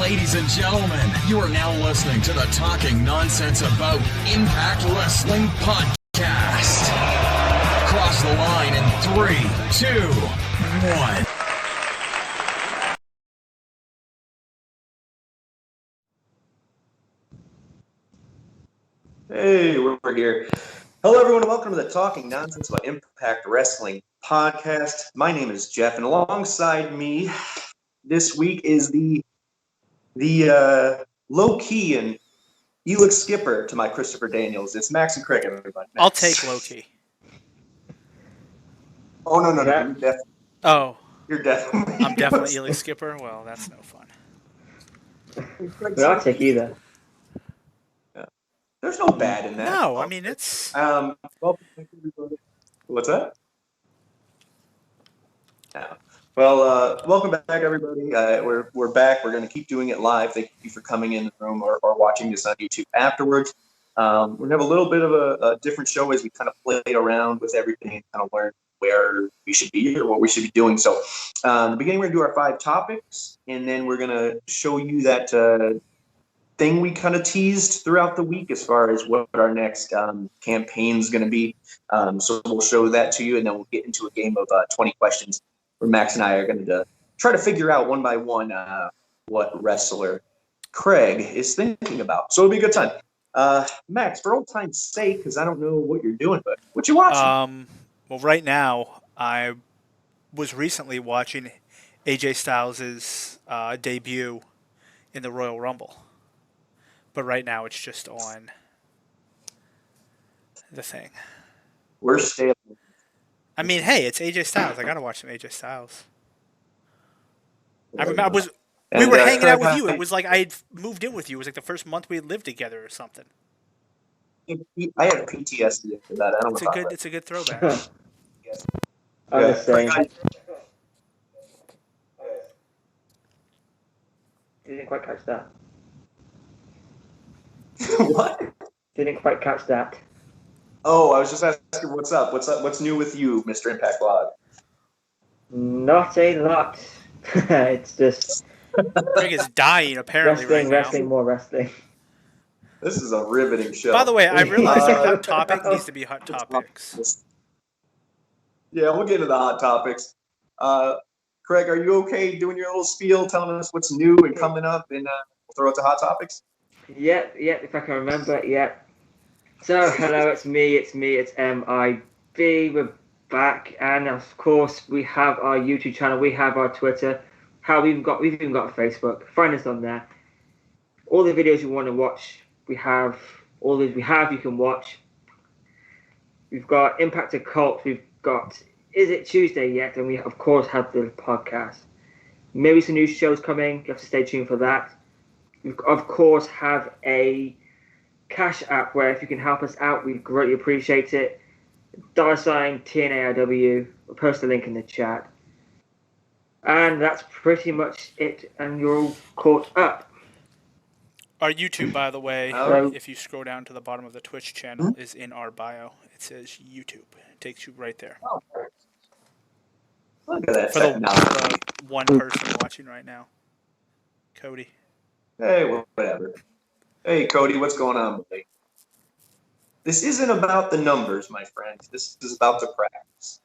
Ladies and gentlemen, you are now listening to the Talking Nonsense About Impact Wrestling podcast. Cross the line in 3, 2, 1. Hey, we're here. Hello, everyone, and welcome to the Talking Nonsense About Impact Wrestling podcast. My name is Geoff, and alongside me this week is the low-key and Elix skipper to my Christopher Daniels. It's Max and Craig, everybody. Max. I'll take low-key. Oh, no. You're definitely... I'm definitely Elix skipper? Well, that's no fun. But I'll take either. There's no bad in that. No, I mean, it's... What's that? Yeah. Well, welcome back, everybody. We're back. We're going to keep doing it live. Thank you for coming in the room or watching this on YouTube afterwards. We're going to have a little bit of a different show as we kind of play around with everything and kind of learn where we should be or what we should be doing. So in the beginning, we're going to do our 5 topics, and then we're going to show you that thing we kind of teased throughout the week as far as what our next campaign is going to be. So we'll show that to you, and then we'll get into a game of 20 questions where Max and I are going to try to figure out one by one what wrestler Craig is thinking about. So it'll be a good time. Max, for old time's sake, because I don't know what you're doing, but what you watching? Well, right now, I was recently watching AJ Styles' debut in the Royal Rumble. But right now, it's just on the thing. We're staying. I mean, hey, it's AJ Styles. I gotta watch some AJ Styles. We were hanging out with you. It was like I had moved in with you. It was like the first month we had lived together or something. I had PTSD after that. I don't know. It's a good throwback. Yes. I was saying. Didn't quite catch that. What? Didn't quite catch that. Oh, I was just asking what's up. What's new with you, Mr. Impact Blog? Not a lot. It's just Craig is dying apparently wrestling, more wrestling. This is a riveting show. By the way, I realized the hot topic needs to be hot topics. Yeah, we'll get into the hot topics. Craig, are you okay doing your little spiel, telling us what's new and coming up, and we'll throw it to hot topics? Yeah, if I can remember, yeah. So, hello, it's me, it's MIB. We're back, and of course, we have our YouTube channel, we have our Twitter. We've even got Facebook. Find us on there. All the videos you want to watch, you can watch. We've got Impact Occult, we've got Is It Tuesday Yet? And we, of course, have the podcast. Maybe some new shows coming, you have to stay tuned for that. We, of course, have a Cash App where if you can help us out, we'd greatly appreciate it. $ Tnaiw. We'll post the link in the chat. And that's pretty much it, and you're all caught up. Our YouTube, by the way, if you scroll down to the bottom of the Twitch channel, is in our bio. It says YouTube. It takes you right there. Oh, look at that. For the one person watching right now. Cody. Hey, whatever. Hey, Cody, what's going on, buddy? This isn't about the numbers, my friend. This is about the practice.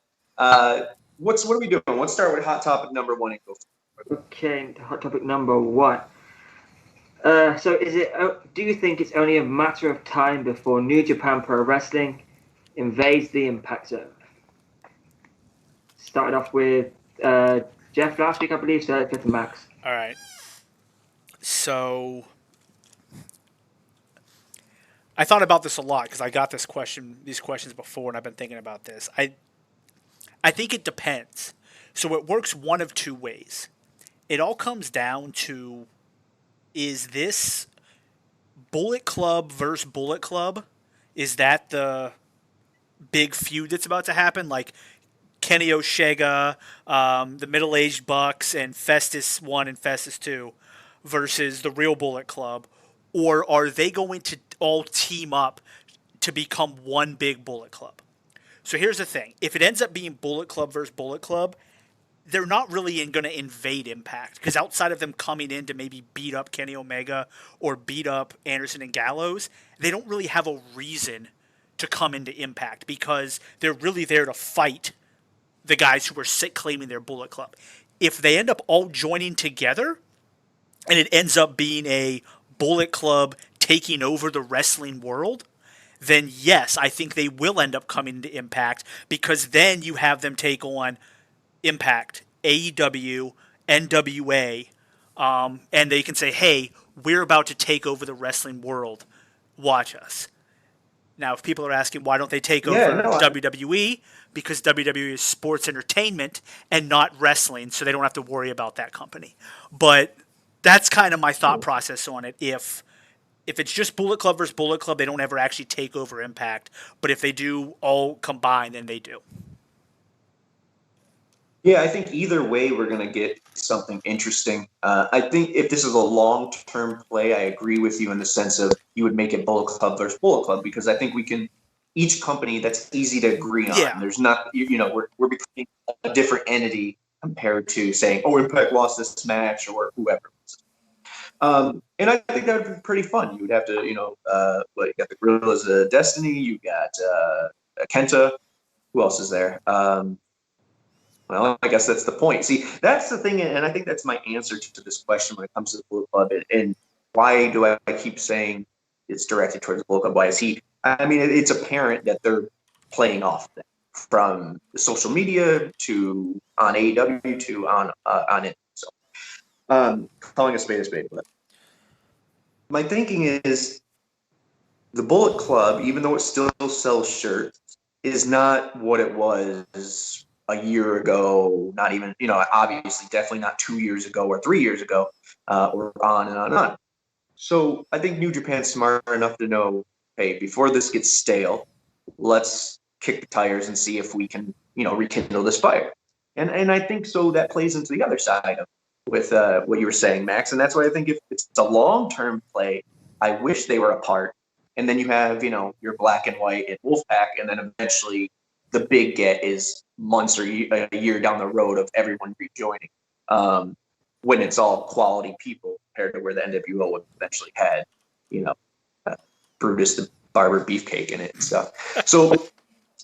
What are we doing? Let's start with hot topic number 1 and go. Okay, hot topic number 1. So do you think it's only a matter of time before New Japan Pro Wrestling invades the Impact Zone? Started off with Geoff last week, I believe, so let's get to Max. All right. So I thought about this a lot because I got these questions before, and I've been thinking about this. I think it depends. So it works one of two ways. It all comes down to, is this Bullet Club versus Bullet Club? Is that the big feud that's about to happen? Like Kenny Oshega, the middle-aged Bucks, and Festus 1 and Festus 2 versus the real Bullet Club? Or are they going to all team up to become one big Bullet Club? So here's the thing. If it ends up being Bullet Club versus Bullet Club, they're not really going to invade Impact, because outside of them coming in to maybe beat up Kenny Omega or beat up Anderson and Gallows, they don't really have a reason to come into Impact, because they're really there to fight the guys who are sick claiming their Bullet Club. If they end up all joining together and it ends up being a Bullet Club taking over the wrestling world, then yes, I think they will end up coming into Impact, because then you have them take on Impact, AEW, NWA, and they can say, hey, we're about to take over the wrestling world. Watch us. Now, if people are asking why don't they take over WWE, because WWE is sports entertainment and not wrestling, so they don't have to worry about that company. But that's kind of my thought process on it. If it's just Bullet Club versus Bullet Club, they don't ever actually take over Impact. But if they do all combine, then they do. Yeah, I think either way we're going to get something interesting. I think if this is a long-term play, I agree with you in the sense of you would make it Bullet Club versus Bullet Club, because I think we can each company that's easy to agree on. Yeah. There's not, we're becoming a different entity compared to saying, oh, Impact lost this match or whoever. And I think that would be pretty fun. You would have to, you got the Gorillas of Destiny, you got Kenta. Who else is there? Well, I guess that's the point. See, that's the thing, and I think that's my answer to this question when it comes to the Bullet Club. And why do I keep saying it's directed towards the Bullet Club? Why is he? I mean, it's apparent that they're playing off them, from the social media to on AEW to on it. So, calling a spade, but my thinking is the Bullet Club, even though it still sells shirts, is not what it was a year ago, not even, obviously definitely not 2 years ago or 3 years ago, or on and on and on. So I think New Japan's smart enough to know, hey, before this gets stale, let's kick the tires and see if we can, rekindle this fire. And I think so that plays into the other side of with what you were saying, Max. And that's why I think if it's a long-term play, I wish they were apart. And then you have, your Black and White and Wolfpack, and then eventually the big get is months or a year down the road of everyone rejoining, when it's all quality people compared to where the NWO eventually had, Brutus the Barber Beefcake in it and stuff. So,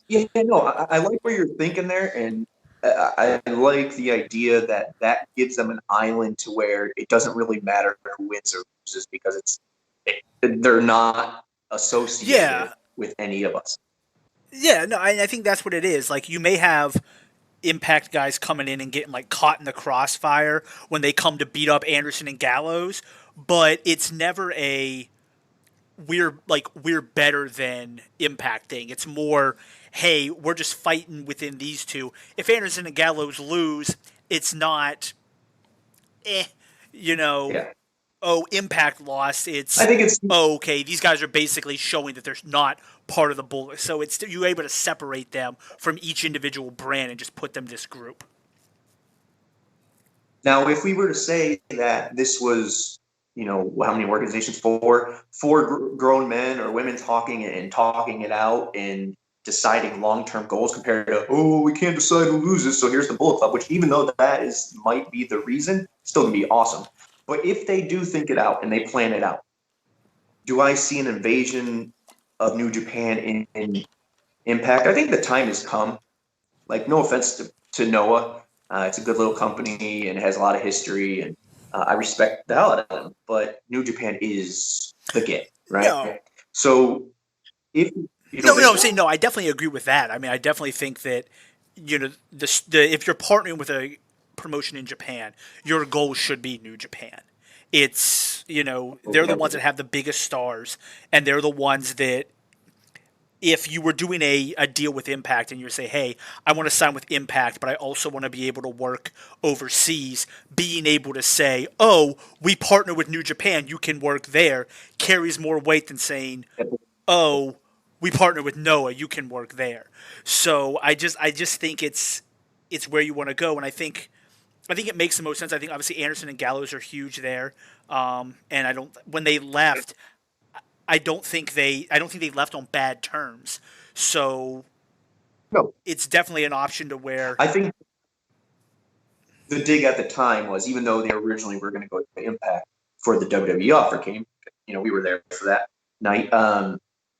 I like where you're thinking there, and I like the idea that gives them an island to where it doesn't really matter who wins or loses, because they're not associated with any of us. Yeah, no, I think that's what it is. Like, you may have Impact guys coming in and getting caught in the crossfire when they come to beat up Anderson and Gallows, but it's never a we're better than Impact thing. It's more, hey, we're just fighting within these two. If Anderson and Gallows lose, it's not Impact lost. I think it's okay. These guys are basically showing that they're not part of the Bullet. So you're able to separate them from each individual brand and just put them in this group. Now, if we were to say that this was, how many organizations? Four grown men or women talking it out and deciding long-term goals, compared to, we can't decide who loses, so here's the Bullet Club, which, even though that might be the reason, still gonna be awesome. But if they do think it out and they plan it out, do I see an invasion of New Japan in Impact? I think the time has come. No offense to Noah. It's a good little company and it has a lot of history, and I respect the hell out of them. But New Japan is the get, right? No. So if I definitely agree with that. I mean, I definitely think that if you're partnering with a promotion in Japan, your goal should be New Japan. It's they're the ones that have the biggest stars, and they're the ones that, if you were doing a deal with Impact and you say, hey, I want to sign with Impact, but I also want to be able to work overseas, being able to say, oh, we partner with New Japan, you can work there, carries more weight than saying, oh, we partner with Noah, you can work there. So I just think it's where you want to go, and I think it makes the most sense. I think obviously Anderson and Gallows are huge there, and when they left, I don't think they left on bad terms. So no, it's definitely an option to where I think the dig at the time was, even though they originally were going to go to Impact for the WWE offer came, we were there for that night.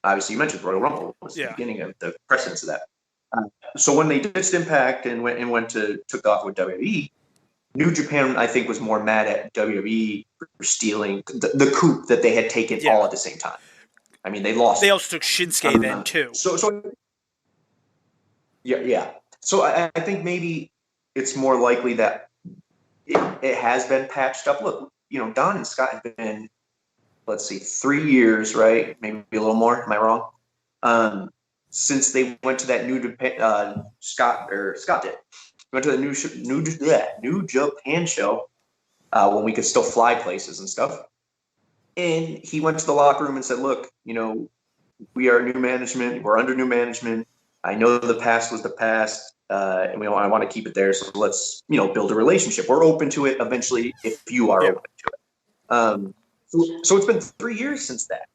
Obviously, you mentioned Royal Rumble was the beginning of the precedence of that. So when they ditched Impact and took off with WWE, New Japan, I think, was more mad at WWE for stealing the coup that they had taken all at the same time. I mean, they lost. They also took Shinsuke then too. So So I think maybe it's more likely that it has been patched up. Look, Don and Scott have been, let's see, 3 years, right? Maybe a little more. Am I wrong? Since they went to that New Japan, Scott did. Went to the New Japan show when we could still fly places and stuff. And he went to the locker room and said, look, we are new management. We're under new management. I know the past was the past, and I want to keep it there. So let's, build a relationship. We're open to it eventually if you are open to it. So it's been 3 years since that.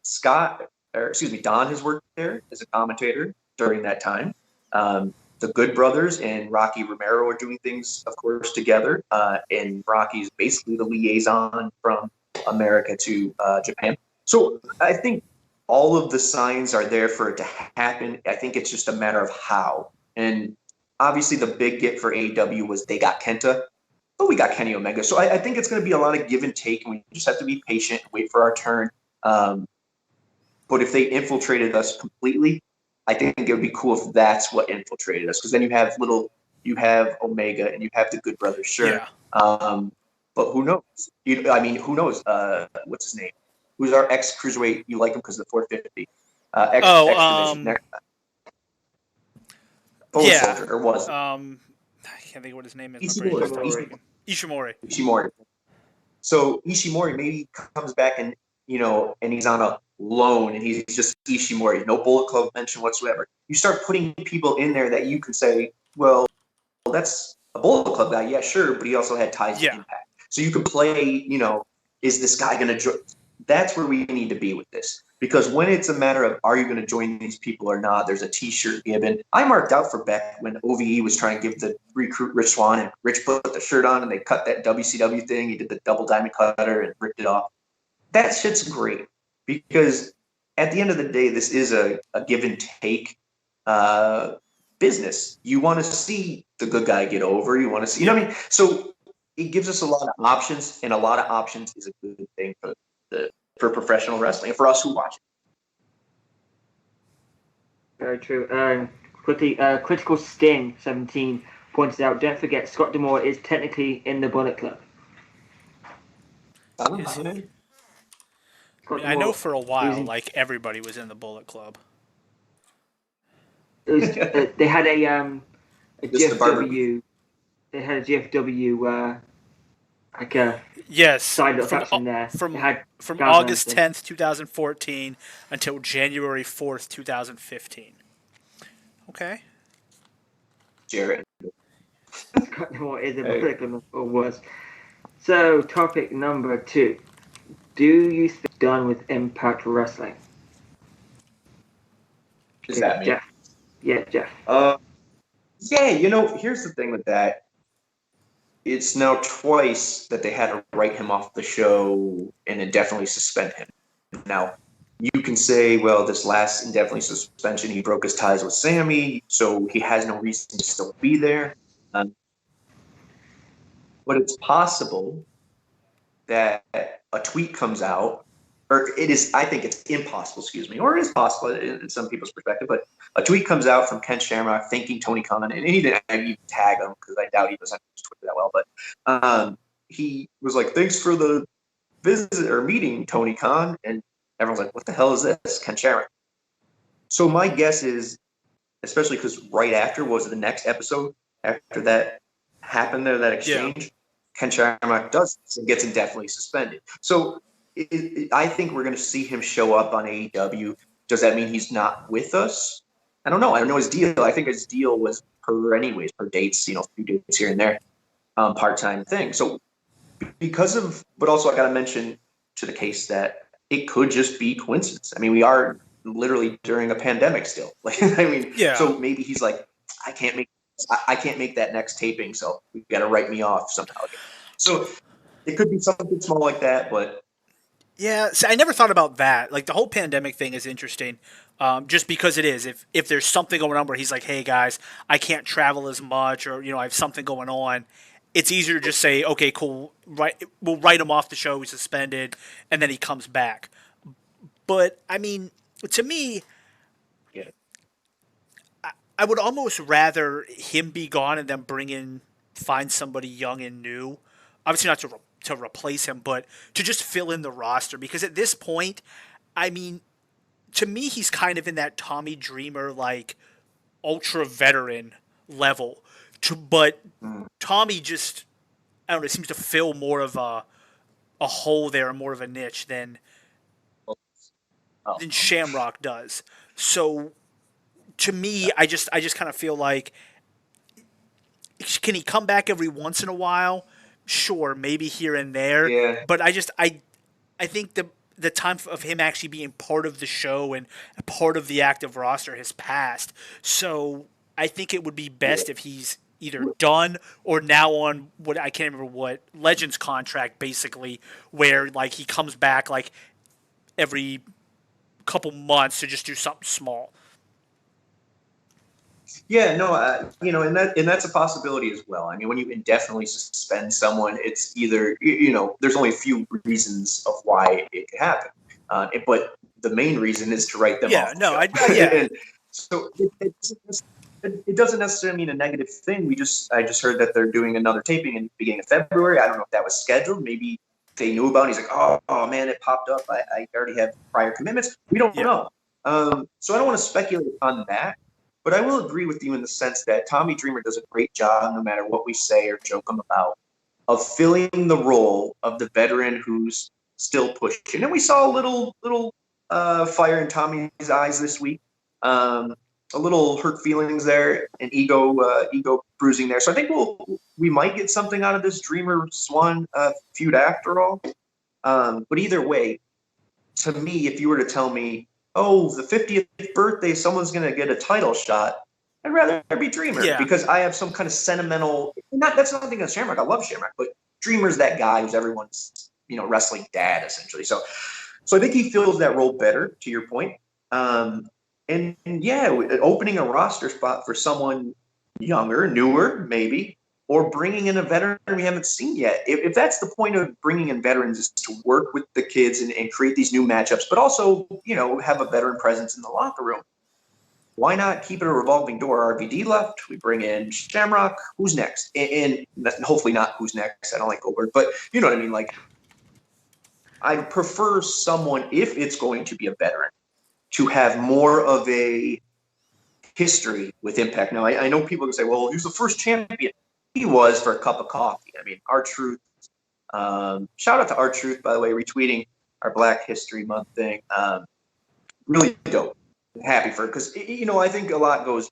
Don has worked there as a commentator during that time. The Good Brothers and Rocky Romero are doing things, of course, together. And Rocky's basically the liaison from America to Japan. So I think all of the signs are there for it to happen. I think it's just a matter of how. And obviously the big get for AEW was they got Kenta, but we got Kenny Omega. So I think it's going to be a lot of give and take, and we just have to be patient, wait for our turn. But if they infiltrated us completely, I think it would be cool if that's what infiltrated us, because then you have Omega and you have the Good Brothers, sure. Yeah. But who knows? Who knows? What's his name? Who's our ex-cruiserweight? You like him because of the 450. Ex-division. Soldier, or was it? I can't think of what his name is. Ishimori. So Ishimori maybe comes back and he's on a loan and he's just Ishimori, no Bullet Club mention whatsoever. You start putting people in there that you could say, well, that's a Bullet Club guy, yeah, sure, but he also had ties to Impact. So you could play, is this guy going to join? That's where we need to be with this. Because when it's a matter of, are you going to join these people or not, there's a T-shirt given. I marked out for Beck when OVE was trying to give the recruit Rich Swann, and Rich put the shirt on and they cut that WCW thing. He did the double diamond cutter and ripped it off. That shit's great because at the end of the day, this is a give and take business. You want to see the good guy get over. You want to see, So it gives us a lot of options, and a lot of options is a good thing for professional wrestling and for us who watch it. Very true. Quickly, Critical Sting 17 pointed out, don't forget, Scott D'Amore is technically in the Bullet Club. I know for a while, everybody was in the Bullet Club. It was, they had a GFW. They had a GFW side of faction there. From August 10th, 2014 until January 4th, 2015. Okay. Jarrett. Scott D'Amore is a Bullet Club or was. So, topic number 2. Do you think done with Impact Wrestling? Is that me? Geoff. Yeah, Geoff. Here's the thing with that. It's now twice that they had to write him off the show and indefinitely suspend him. Now, you can say, well, this last indefinitely suspension, he broke his ties with Sammy, so he has no reason to still be there. But it's possible that a tweet comes out, or I think it's impossible, or it is possible in some people's perspective, but a tweet comes out from Ken Shamrock thanking Tony Khan, and he didn't even tag him because I doubt he doesn't use Twitter that well, but he was like, thanks for the visit or meeting, Tony Khan, and everyone's like, what the hell is this, Ken Shamrock? So my guess is, especially because right after was the next episode, after that happened there, that exchange, Ken Shamrock does this and gets indefinitely suspended. So I think we're going to see him show up on AEW. Does that mean he's not with us? I don't know. I don't know his deal. I think his deal was per dates, a few dates here and there, part-time thing. So but also I got to mention to the case that it could just be coincidence. I mean, we are literally during a pandemic still. So maybe he's like, I can't make I can't make that next taping, so we got to write me off somehow. So it could be something small like that, but Yeah, so I never thought about that. Like the whole pandemic thing is interesting, just because it is. If there's something going on where he's like, "Hey guys, I can't travel as much," or I have something going on, it's easier to just say, "Okay, cool, right, we'll write him off the show. He's suspended, and then he comes back." But I mean, to me, yeah. I would almost rather him be gone and then find somebody young and new. Obviously, not to replace him, but to just fill in the roster. Because at this point, I mean, to me, he's kind of in that Tommy Dreamer, like, ultra veteran level. But Tommy just, I don't know, seems to fill more of a hole there, more of a niche than Shamrock does. So to me, I just kind of feel like, can he come back every once in a while? Sure, maybe here and there. Yeah. But I think the time of him actually being part of the show and part of the active roster has passed. So I think it would be best if he's either done or now on what I can't remember what Legends contract, basically, where like he comes back like every couple months to just do something small. Yeah, no, and that's a possibility as well. I mean, when you indefinitely suspend someone, it's either there's only a few reasons of why it could happen, but the main reason is to write them off. And so it doesn't necessarily mean a negative thing. I just heard that they're doing another taping in the beginning of February. I don't know if that was scheduled. Maybe they knew about it. He's like, oh man, it popped up. I already have prior commitments. We don't know. So I don't want to speculate on that. But I will agree with you in the sense that Tommy Dreamer does a great job, no matter what we say or joke him about, of filling the role of the veteran who's still pushing. And we saw a little fire in Tommy's eyes this week, a little hurt feelings there, and ego bruising there. So I think we might get something out of this Dreamer Swann feud after all. But either way, to me, if you were to tell me, oh, the 50th birthday, someone's going to get a title shot, I'd rather be Dreamer because I have some kind of sentimental – that's nothing against Shamrock. I love Shamrock, but Dreamer's that guy who's everyone's wrestling dad, essentially. So I think he fills that role better, to your point. And opening a roster spot for someone younger, newer, maybe, or bringing in a veteran we haven't seen yet. If that's the point of bringing in veterans, is to work with the kids and create these new matchups, but also, have a veteran presence in the locker room. Why not keep it a revolving door? RVD left. We bring in Shamrock. Who's next? And hopefully not who's next. I don't like Goldberg, but you know what I mean? Like, I prefer someone, if it's going to be a veteran, to have more of a history with Impact. Now, I know people can say, well, he was the first champion. He was for a cup of coffee. I mean, R-Truth. Shout out to R-Truth, by the way, retweeting our Black History Month thing. Really dope. Happy for it because, I think a lot goes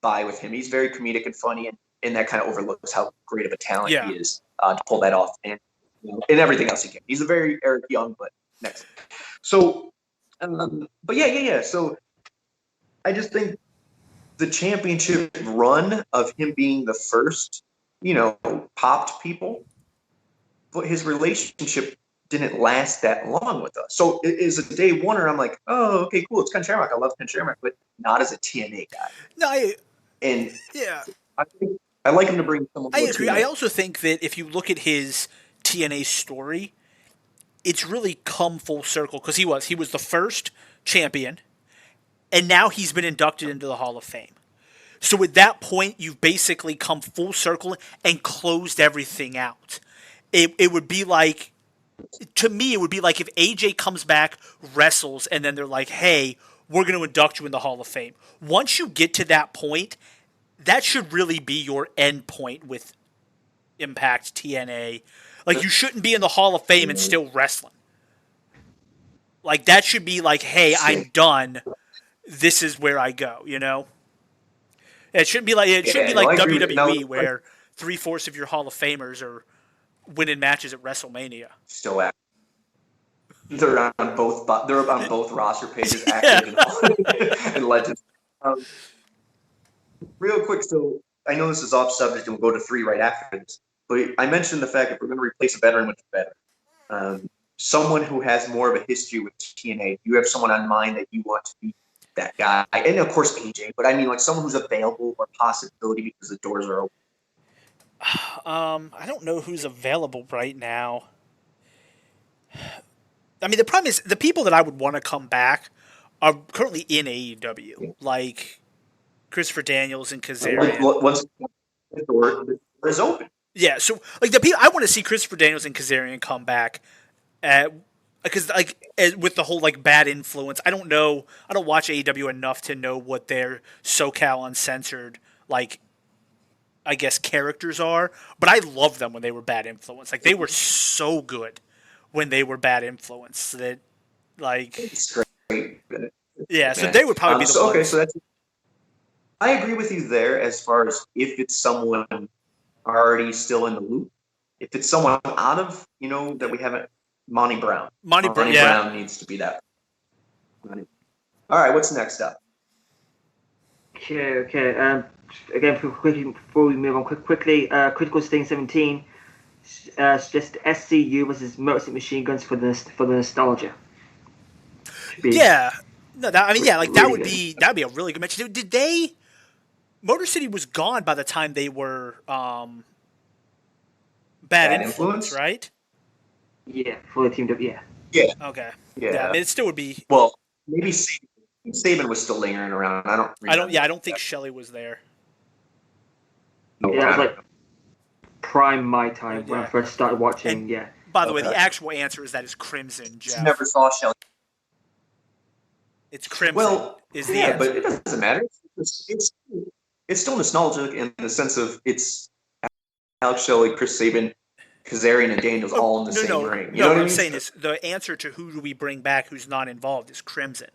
by with him. He's very comedic and funny, and that kind of overlooks how great of a talent he is to pull that off and everything else he can. He's a very Eric Young, but next. So, but yeah. So I just think the championship run of him being the first, popped people, but his relationship didn't last that long with us. So it is a day oneer. I'm like, oh, okay, cool. It's Ken Shamrock. I love Ken Shamrock, but not as a TNA guy. No, I like him to bring someone. I agree. I also think that if you look at his TNA story, it's really come full circle because he was the first champion, and now he's been inducted into the Hall of Fame. So at that point, you've basically come full circle and closed everything out. It would be like, to me, it would be like if AJ comes back, wrestles, and then they're like, hey, we're going to induct you in the Hall of Fame. Once you get to that point, that should really be your end point with Impact, TNA. Like, you shouldn't be in the Hall of Fame and still wrestling. Like, that should be like, hey, I'm done. This is where I go, It shouldn't be like WWE where 3/4 of your Hall of Famers are winning matches at WrestleMania. Still active. They're on both roster pages, active and Legends. Real quick, so I know this is off subject, and we'll go to 3 right after this. But I mentioned the fact that we're going to replace a veteran with a veteran. Someone who has more of a history with TNA. Do you have someone on mind that you want to be that guy? And of course AJ, but I mean like someone who's available or possibility because the doors are open. I don't know who's available right now. I mean, the problem is the people that I would want to come back are currently in AEW, like Christopher Daniels and Kazarian. Once the door is open. Yeah, so like the people I want to see Christopher Daniels and Kazarian come back, because with the whole like bad influence. I don't know. I don't watch AEW enough to know what their SoCal Uncensored like, I guess, characters are. But I loved them when they were bad influence. Like they were so good when they were bad influence that like. It's great. Yeah, so they would probably be the ones. Okay, so that's. I agree with you there as far as if it's someone already still in the loop. If it's someone out of, that we haven't, Monty Brown. Monty Brown needs to be that. All right, what's next up? Okay. Again, before we move on quickly, Critical Sting 17, just SCU versus Motor City Machine Guns for the nostalgia. Yeah, no, that would really be a really good match. Did they? Motor City was gone by the time they were bad influence, right? Yeah, fully teamed up. Yeah. Yeah. Okay. Yeah. I mean, it still would be. Well, maybe Saban was still lingering around. I don't think Shelley was there. No, yeah, it was like prime my time when I first started watching. And, by the way, the actual answer is that is Crimson, Geoff. Never saw Shelley. It's Crimson. Well, is the answer. But it doesn't matter. It's still nostalgic in the sense of it's Alex Shelley, Chris Sabin, Kazarian, and Daniels all in the same ring. You know what I'm saying is the answer to who do we bring back who's not involved is Crimson.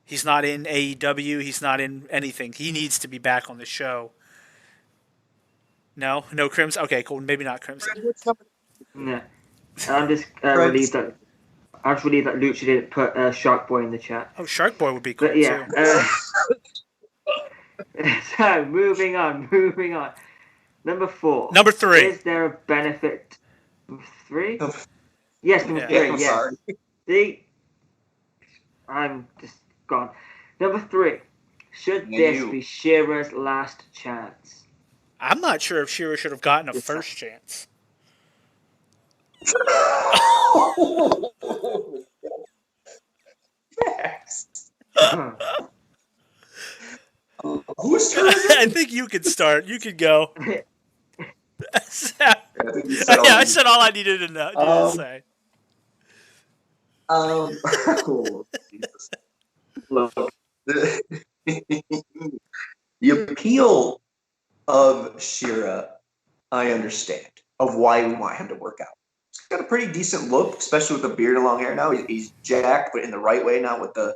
He's not in AEW. He's not in anything. He needs to be back on the show. No Crimson. Okay, cool. Maybe not Crimson. Yeah, I'm just relieved that Lucha didn't put Shark Boy in the chat. Oh, Shark Boy would be cool too. So moving on. Number 4. Number 3. Is there a benefit? 3? Yes, number 3. I'm yes. sorry. See, I'm just gone. Number 3. Should this be Shearer's last chance? I'm not sure if Shearer should have gotten a first chance. Yes. Who's turn is it? I think you could start. You could go. I said all I needed to know. To say. Jesus. Look, the appeal of Shearer, I understand, of why we want him to work out. He's got a pretty decent look, especially with the beard and long hair now. He's jacked, but in the right way, not with the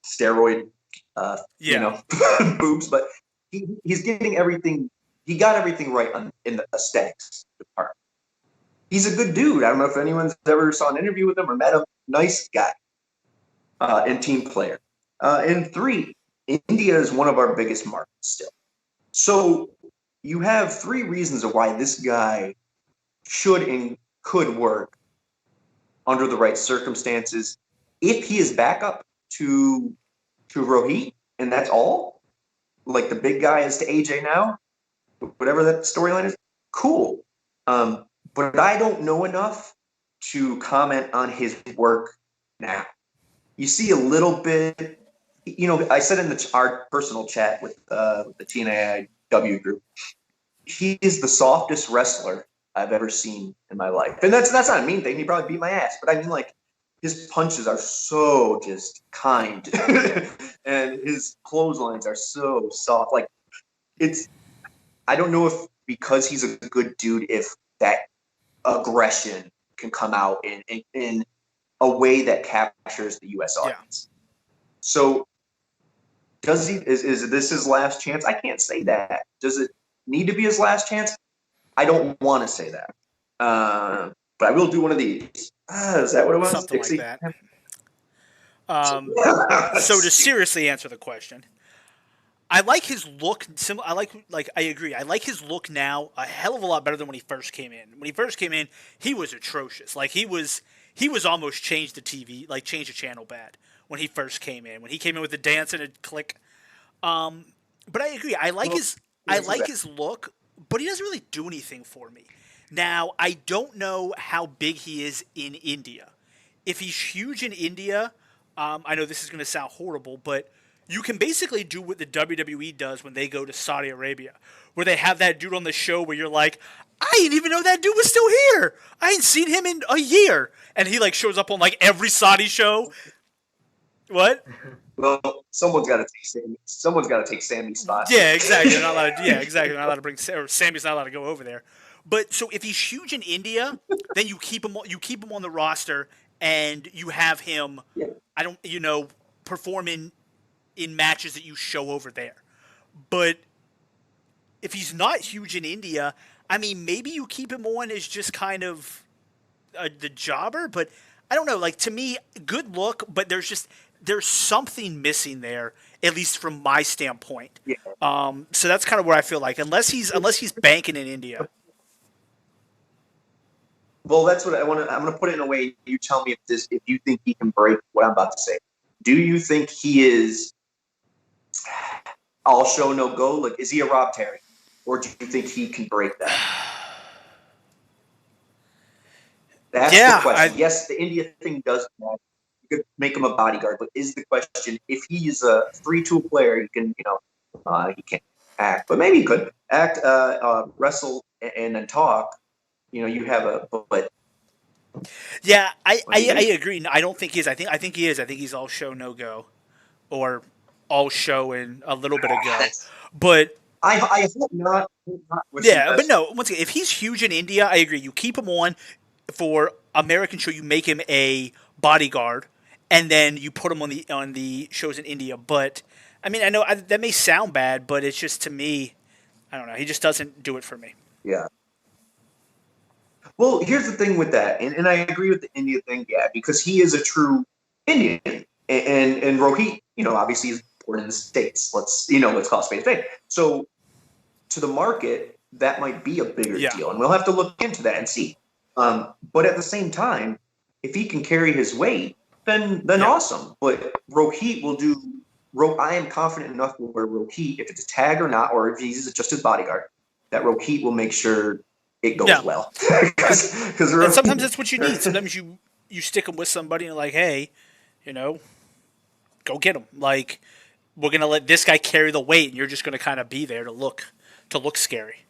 steroid, boobs. But he's getting everything. He got everything right in the aesthetics department. He's a good dude. I don't know if anyone's ever saw an interview with him or met him. Nice guy and team player. And 3, India is one of our biggest markets still. So you have 3 reasons of why this guy should and could work under the right circumstances. If he is backup to Rohit, and that's all, like the big guy is to AJ now, whatever that storyline is, cool. But I don't know enough to comment on his work now. You see a little bit, I said in our personal chat with the Tnaiw group, he is the softest wrestler I've ever seen in my life. And that's not a mean thing. He probably beat my ass. But I mean, like, his punches are so just kind. And his clotheslines are so soft. Like, I don't know if because he's a good dude, if that aggression can come out in a way that captures the U.S. audience. Yeah. So is this his last chance? I can't say that. Does it need to be his last chance? I don't want to say that. But I will do one of these. Is that what it was? Something Dixie? Like that. So to seriously answer the question, I like his look. I agree. I like his look now a hell of a lot better than when he first came in. When he first came in, he was atrocious. Like he was almost changed the TV, like changed the channel bad when he first came in. When he came in with the dance and a click. But I agree. I like his look, but he doesn't really do anything for me. Now, I don't know how big he is in India. If he's huge in India, I know this is going to sound horrible, but you can basically do what the WWE does when they go to Saudi Arabia, where they have that dude on the show where you're like, I didn't even know that dude was still here. I ain't seen him in a year. And he like shows up on like every Saudi show. What? Well, someone's got to take Sammy. Someone's got to take Sammy's spot. Yeah, exactly. They're not allowed to, They're not allowed to bring. Or Sammy's not allowed to go over there. But so if he's huge in India, then you keep him. You keep him on the roster, and you have him. Yeah. Perform in matches that you show over there. But if he's not huge in India, I mean, maybe you keep him on as just kind of the jobber. But I don't know. Like to me, good look, but there's something missing there, at least from my standpoint. Yeah. So that's kind of where I feel like unless he's banking in India. Well, that's what I want to. I'm going to put it in a way. You tell me if you think he can break what I'm about to say. Do you think he is all show no go? Like, is he a Rob Terry, or do you think he can break that? That's the question. Yes, the India thing does matter. You could make him a bodyguard, but is the question if he is a 3-tool player? He can, he can't act, but maybe he could act, wrestle, and then talk. You have but. Yeah, I agree. I don't think he is. I think he is. I think he's all show no go, or all show and a little bit of go. But I hope not. Yeah, but no. Once again, if he's huge in India, I agree. You keep him on for American show. You make him a bodyguard, and then you put him on the shows in India. But I mean, I know that may sound bad, but it's just to me, I don't know. He just doesn't do it for me. Yeah. Well, here's the thing with that, and I agree with the India thing, because he is a true Indian, and Rohit, obviously is born in the States. Let's call a spade a spade. So, to the market, that might be a bigger deal, and we'll have to look into that and see. But at the same time, if he can carry his weight, then awesome. But Rohit will do. I am confident enough where Rohit, if it's a tag or not, or if he's just his bodyguard, that Rohit will make sure it goes well. Because and sometimes that's what you need. Sometimes you stick them with somebody and like, hey, go get him. Like, we're gonna let this guy carry the weight, and you're just gonna kind of be there to look scary.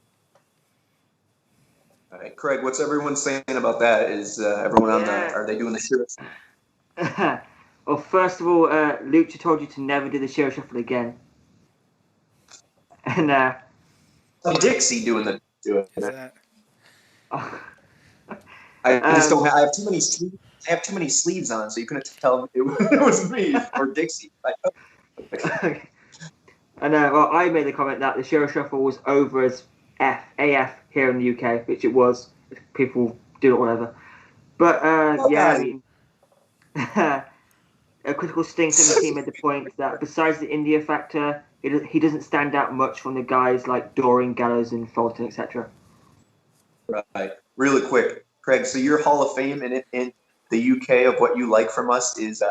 All right, Craig, what's everyone saying about that? Is everyone on that? Are they doing the shit? Well, first of all, Lucha told you to never do the show shuffle again. And Dixie doing it. I just don't. I have too many sleeves. I have too many sleeves on, so you couldn't tell it was me or Dixie. And I made the comment that the show shuffle was over as AF here in the UK, which it was. People do it, whatever. But I mean, a critical stink in the team made the point that besides the India factor, he doesn't stand out much from the guys like Doring, Gallows, and Fulton, etc. Right. Really quick, Craig. So your Hall of Fame in the UK of what you like from us is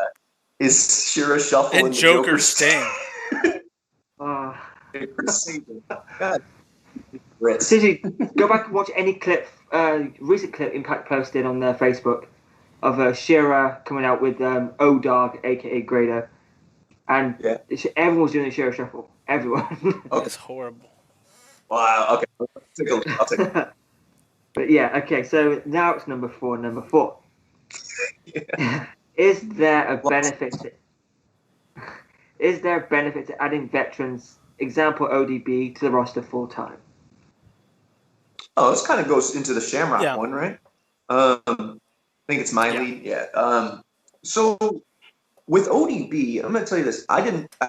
Shira Shuffle and Joker Sting. God. Seriously, go back and watch any clip, recent clip Impact posted on their Facebook of Shira coming out with O-Dog, aka Grado, and everyone's doing the Shira Shuffle. Everyone. That's horrible. Wow. Okay. I'll take a look. But okay, so now it's number 4. Number 4. Is there a benefit to adding veterans, example ODB, to the roster full time? Oh, this kind of goes into the Shamrock one, right? I think it's my lead. Yeah. So with ODB, I'm going to tell you this. I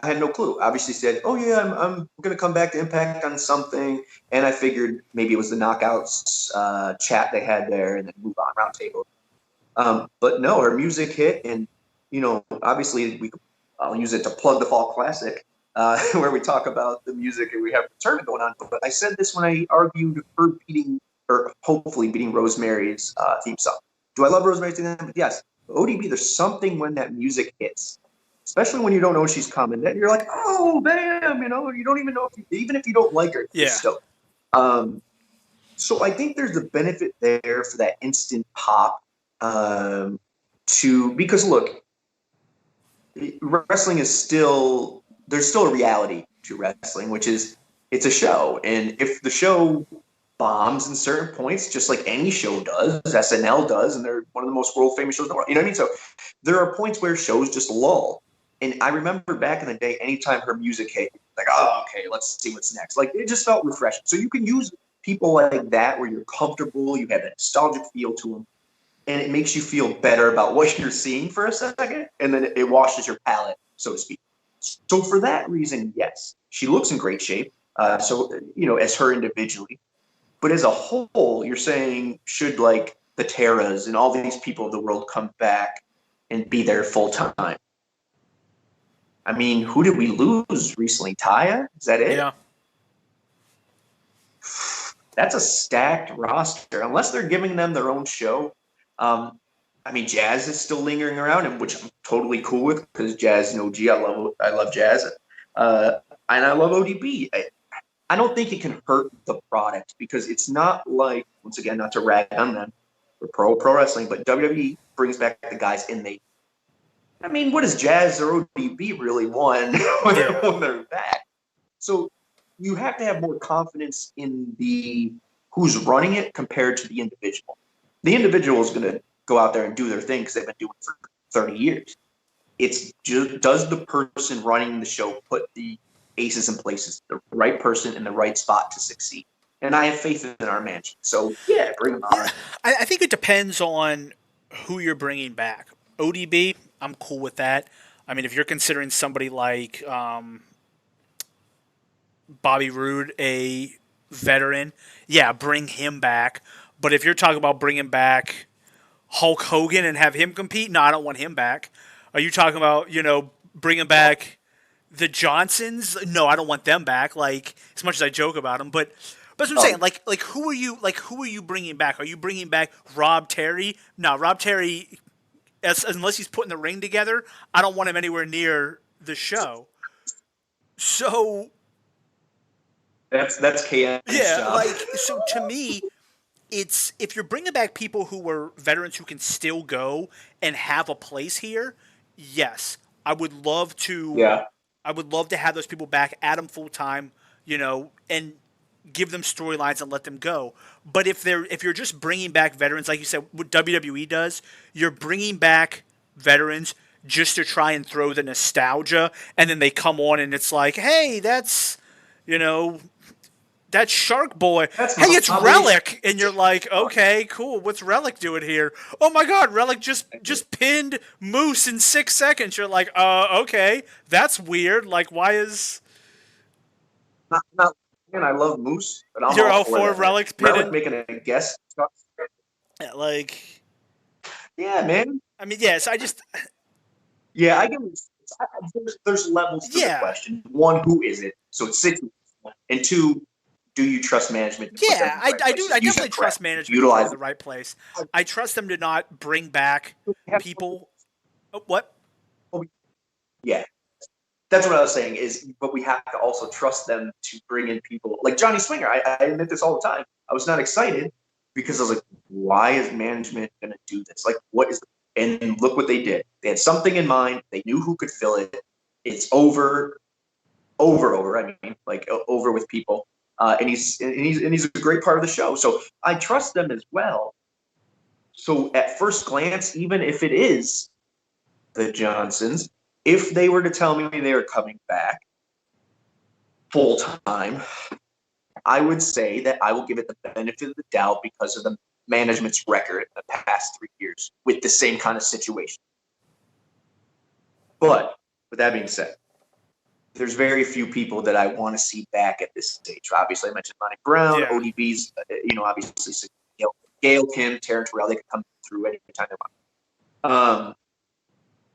had no clue. Obviously said, oh yeah, I'm going to come back to Impact on something. And I figured maybe it was the Knockouts chat they had there and then move on, roundtable. But no, her music hit. And, obviously I'll use it to plug the Fall Classic. where we talk about the music and we have a tournament going on. But I said this when I argued her beating, or hopefully beating Rosemary's theme song. Do I love Rosemary's theme song? Yes. But ODB, there's something when that music hits, especially when you don't know she's coming. That you're like, oh, bam, you know, you don't even know even if you don't like her, you're stoked. So I think there's a benefit there for that instant pop. Because look, wrestling is there's still a reality to wrestling, which is it's a show. And if the show bombs in certain points, just like any show does, SNL does, and they're one of the most world famous shows in the world. You know what I mean? So there are points where shows just lull. And I remember back in the day, anytime her music hit, like, oh, okay, let's see what's next. Like, it just felt refreshing. So you can use people like that where you're comfortable, you have that nostalgic feel to them, and it makes you feel better about what you're seeing for a second, and then it washes your palate, so to speak. So for that reason, yes, she looks in great shape. So, you know, as her individually. But as a whole, you're saying, should like the Terras and all these people of the world come back and be there full time? I mean, who did we lose recently? Taya? Is that it? Yeah. That's a stacked roster. Unless they're giving them their own show. I mean, Jazz is still lingering around, and which I'm totally cool with because Jazz and OG, I love Jazz. And I love ODB. I don't think it can hurt the product because it's not like, once again, not to rag on them, we're pro wrestling, but WWE brings back the guys I mean, what does Jazz or ODB really want when they're back? So you have to have more confidence in who's running it compared to the individual. The individual is going to go out there and do their thing because they've been doing it for 30 years. It's just, does the person running the show put the aces in places, the right person in the right spot to succeed? And I have faith in our management. So, yeah, bring them on. I think it depends on who you're bringing back. ODB, I'm cool with that. I mean, if you're considering somebody like Bobby Roode, a veteran, yeah, bring him back. But if you're talking about bringing back Hulk Hogan and have him compete, no, I don't want him back. Are you talking about, you know, bringing back the Johnsons? No, I don't want them back. Like, as much as I joke about them, but that's what I'm saying. Like who are you bringing back? Are you bringing back Rob Terry? No, Rob Terry, unless he's putting the ring together, I don't want him anywhere near the show. So that's KN's job. like, so to me, it's, if you're bringing back people who were veterans who can still go and have a place here, yes, I would love to. Yeah. I would love to have those people back, add them full time, you know, and give them storylines and let them go. But if you're just bringing back veterans, like you said, what WWE does, you're bringing back veterans just to try and throw the nostalgia, and then they come on and it's like, hey, that's, you know, that's Shark Boy. Hey, it's Relic. And you're like, okay, cool. What's Relic doing here? Oh my God, Relic just pinned Moose in 6 seconds. You're like, okay, that's weird. Like, why is... Not, man, I love Moose. But you're all for Relic pinning? Relic making a guess. Yeah, like... Yeah, man. I mean, yes, I just... Yeah, I get... There's levels to the question. One, who is it? So it's 6. And 2... do you trust management? Yeah, I do. I definitely trust management to put in the right place. I trust them to not bring back people. Oh, what? Yeah, that's what I was saying. But we have to also trust them to bring in people like Johnny Swinger. I admit this all the time. I was not excited because I was like, why is management going to do this? Like, what is? And look what they did. They had something in mind. They knew who could fill it. It's over. I mean, like over with people. And he's a great part of the show. So I trust them as well. So at first glance, even if it is the Johnsons, if they were to tell me they were coming back full time, I would say that I will give it the benefit of the doubt because of the management's record in the past 3 years with the same kind of situation. But with that being said, there's very few people that I want to see back at this stage. Obviously, I mentioned Lonnie Brown, ODB's, obviously Gail Kim, Terrence Terrell, they could come through any time they want.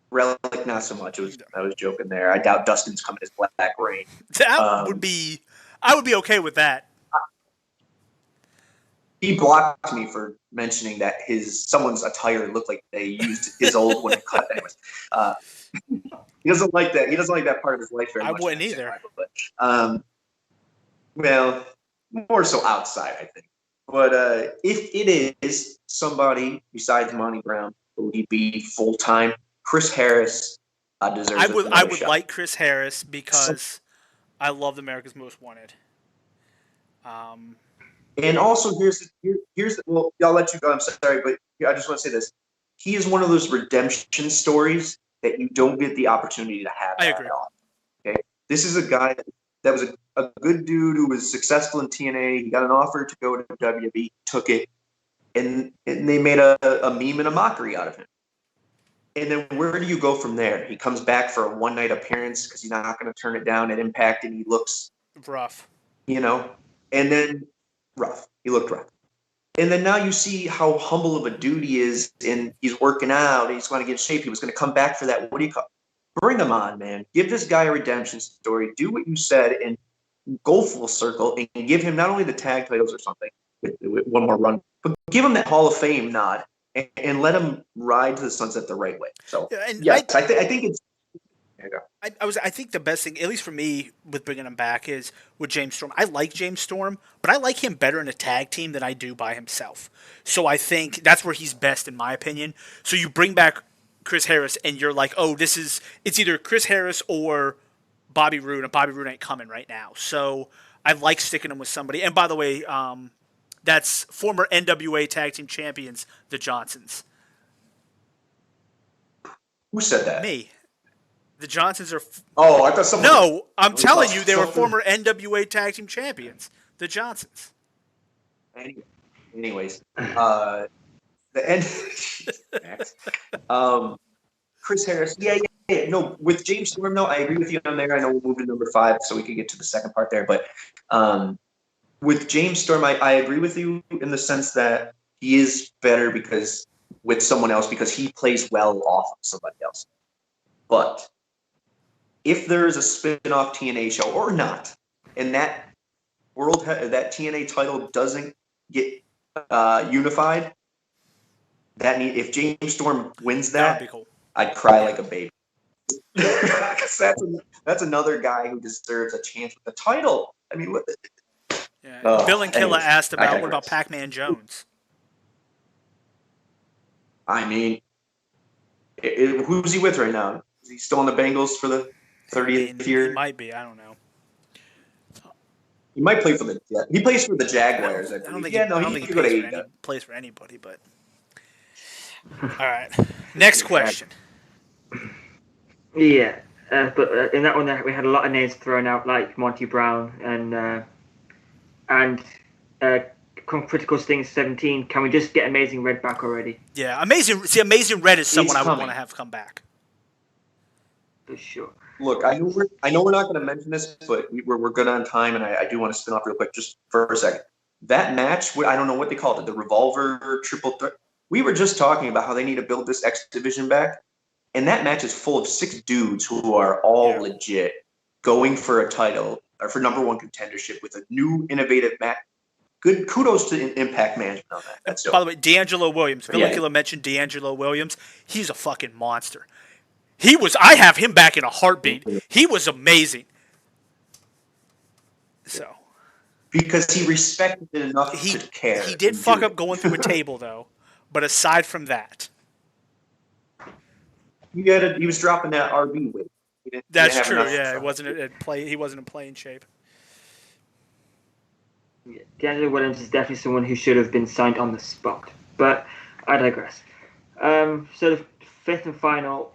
Relic, not so much. I was joking there. I doubt Dustin's coming as Black Rain. That would be. I would be okay with that. He blocked me for mentioning that someone's attire looked like they used his old one to cut. Anyways, he doesn't like that. He doesn't like that part of his life very much. I wouldn't either. But, well, more so outside, I think. But if it is somebody besides Monty Brown, would he be full time? Chris Harris deserves. I would shot. like Chris Harris because I love America's Most Wanted. And also, here's well, I'll let you go. I'm sorry, but I just want to say this: he is one of those redemption stories that you don't get the opportunity to have. I agree. At all. Okay, this is a guy that was a good dude who was successful in TNA. He got an offer to go to WWE, took it, and they made a meme and a mockery out of him. And then where do you go from there? He comes back for a one-night appearance because he's not going to turn it down at Impact, and he looks rough. And then rough. He looked rough. And then now you see how humble of a dude he is, and he's working out, and he's going to get in shape. He was going to come back for that. What do you call it? Bring him on, man. Give this guy a redemption story. Do what you said and go full circle and give him not only the tag titles or something with one more run, but give him that Hall of Fame nod and let him ride to the sunset the right way. So, yes, I think it's. There you go. I think the best thing, at least for me, with bringing him back is with James Storm. I like James Storm, but I like him better in a tag team than I do by himself. So I think that's where he's best, in my opinion. So you bring back Chris Harris, and you're like, oh, it's either Chris Harris or Bobby Roode, and Bobby Roode ain't coming right now. So I like sticking him with somebody. And by the way, that's former NWA Tag Team Champions, the Johnsons. Who said that? Me. The Johnsons are. I thought someone. No, I'm telling you, they were former NWA Tag Team Champions. The Johnsons. Anyways, the end. Chris Harris. Yeah. No, with James Storm, though, I agree with you on there. I know we'll move to number 5, so we can get to the second part there. But with James Storm, I agree with you in the sense that he is better with someone else because he plays well off of somebody else. But if there is a spin-off TNA show or not, and that TNA title doesn't get unified, if James Storm wins that, would be cool. I'd cry like a baby. That's another guy who deserves a chance with the title. I mean, Bill and Killa asked what about Pac-Man Jones? I mean, who's he with right now? Is he still on the Bengals for the 30th year? He might be. I don't know. He might play for the Jets. He plays for the Jaguars. I don't think he plays for anybody. But all right, next question. Yeah, but in that one, we had a lot of names thrown out, like Monty Brown and Critical Sting 17. Can we just get Amazing Red back already? Yeah, Amazing Red is someone I would want to have come back. For sure. Look, I know we're not going to mention this, but we're good on time, and I do want to spin off real quick just for a second. That match, I don't know what they called it, the Revolver Triple Threat. We were just talking about how they need to build this X Division back, and that match is full of 6 dudes who are all legit going for a title or for number 1 contendership with a new innovative match. Good kudos to Impact Management on that. That's dope. By the way, D'Angelo Williams. Villanquilla mentioned D'Angelo Williams. He's a fucking monster. I have him back in a heartbeat. He was amazing. So. Because he respected it enough to care. He did fuck up going through a table, though. But aside from that. He was dropping that RB weight. That's true, yeah. He wasn't in playing shape. Yeah, D'Angelo Williams is definitely someone who should have been signed on the spot. But I digress. So the 5th and final...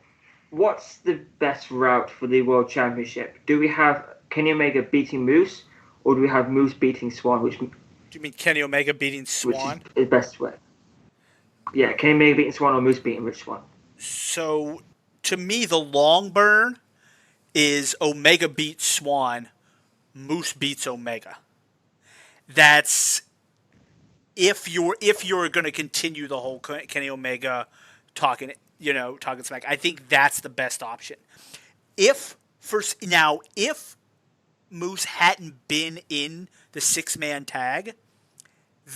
What's the best route for the World Championship? Do we have Kenny Omega beating Moose, or do we have Moose beating Swann? Do you mean Kenny Omega beating Swann? Which is the best way? Yeah, Kenny Omega beating Swann or Moose beating Rich Swann? So, to me, the long burn is Omega beats Swann, Moose beats Omega. That's if you're going to continue the whole Kenny Omega talking. talking smack. I think that's the best option. If Moose hadn't been in the 6-man tag,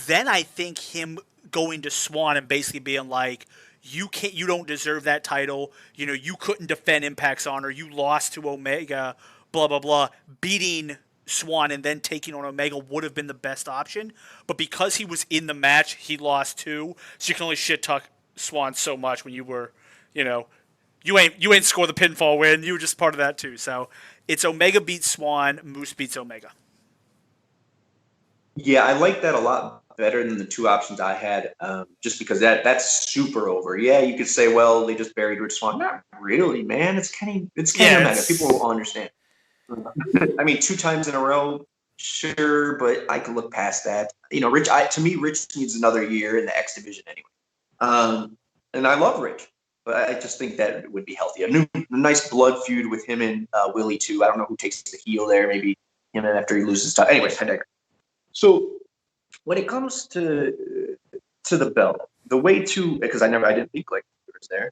then I think him going to Swann and basically being like, you don't deserve that title. You couldn't defend Impact's honor. You lost to Omega, blah, blah, blah. Beating Swann and then taking on Omega would have been the best option. But because he was in the match, he lost too. So you can only shit talk Swann so much when you were, you ain't score the pinfall win. You were just part of that too. So it's Omega beats Swann, Moose beats Omega. Yeah, I like that a lot better than the two options I had, just because that's super over. Yeah, you could say, well, they just buried Rich Swann. Not really, man. It's Kenny Omega. People will understand. I mean, 2 times in a row, sure, but I can look past that. Rich. To me, Rich needs another year in the X division anyway. And I love Rich, but I just think that it would be healthy. A nice blood feud with him and Willie too. I don't know who takes the heel there. Maybe him after he loses time. Anyways, I digress. So when it comes to the belt, the way to, because I didn't think like it was there,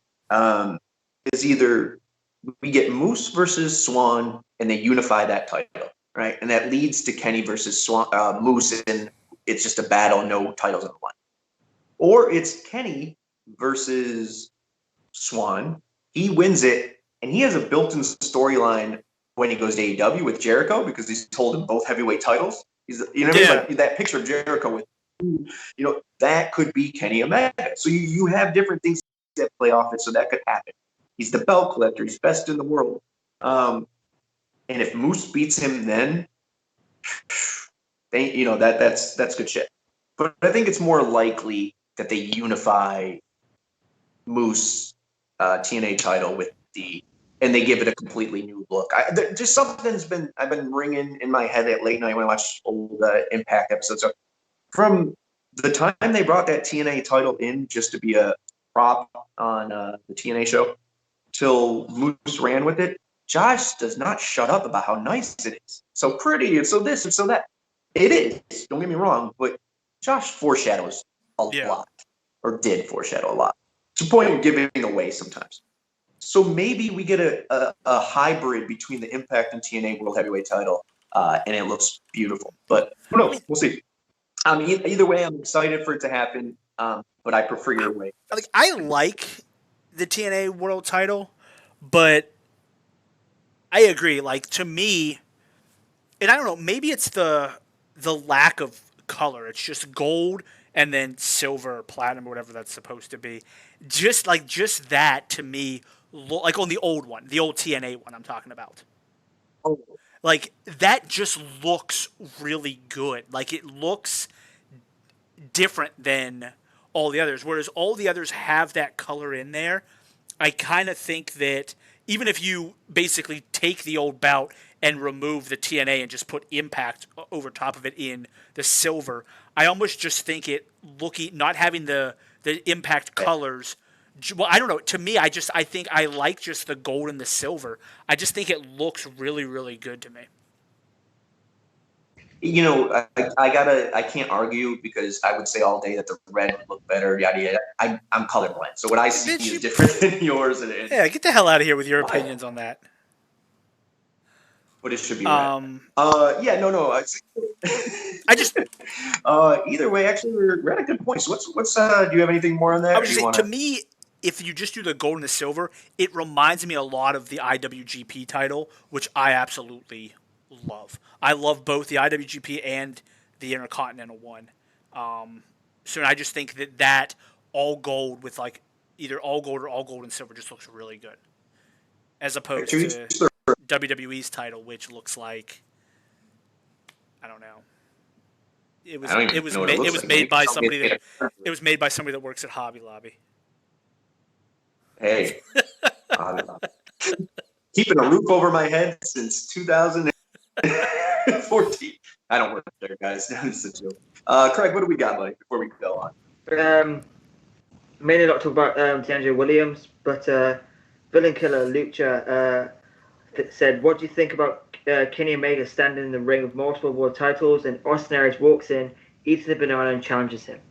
is either we get Moose versus Swann and they unify that title, right? And that leads to Kenny versus Moose, and it's just a battle, no titles on the line. Or it's Kenny versus Swann. He wins it, and he has a built-in storyline when he goes to AEW with Jericho because he's holding both heavyweight titles. Like that picture of Jericho with, that could be Kenny Omega. So you have different things that play off it, so that could happen. He's the belt collector. He's best in the world. And if Moose beats him, then that's good shit. But I think it's more likely that they unify Moose TNA title with and they give it a completely new look. Just something's I've been ringing in my head at late night when I watch old Impact episodes. So from the time they brought that TNA title in just to be a prop on the TNA show till Moose ran with it, Josh does not shut up about how nice it is. So pretty, and so this, and so that. It is, don't get me wrong, but Josh foreshadows a lot, or did foreshadow a lot. To the point of giving away sometimes. So maybe we get a hybrid between the Impact and TNA World Heavyweight title, and it looks beautiful. But who knows? We'll see. Either way, I'm excited for it to happen, but I prefer your way. I like the TNA World title, but I agree. To me, and I don't know, maybe it's the lack of color. It's just gold and then silver or platinum or whatever that's supposed to be. Just that to me, like on the old one, the old TNA one I'm talking about. Oh. That just looks really good. It looks different than all the others. Whereas all the others have that color in there. I kind of think that even if you basically take the old bout and remove the TNA and just put Impact over top of it in the silver, I almost just think not having the Impact colors. Well, I don't know. To me, I think I like just the gold and the silver. I just think it looks really, really good to me. I can't argue because I would say all day that the red would look better, yada, yada. I'm colorblind. So what I see is different than yours. Yeah, get the hell out of here with your opinions on that. But it should be red. No. I just... either way, actually, we're at a good point. So what's do you have anything more on that? I was just saying, to me, if you just do the gold and the silver, it reminds me a lot of the IWGP title, which I absolutely love. I love both the IWGP and the Intercontinental one. So I just think that all gold with either all gold or all gold and silver just looks really good, as opposed to WWE's title, which looks like, I don't know. It was made by somebody that works at Hobby Lobby. Hey, keeping a roof over my head since 2014. I don't work there, guys. That's a joke. Craig, what do we got, buddy, before we go on? Mainly not talk about D'Angelo Williams, but Villain Killer Lucha said, "What do you think about Kenny Omega standing in the ring with multiple world titles, and Austin Aries walks in, eats the banana, and challenges him?"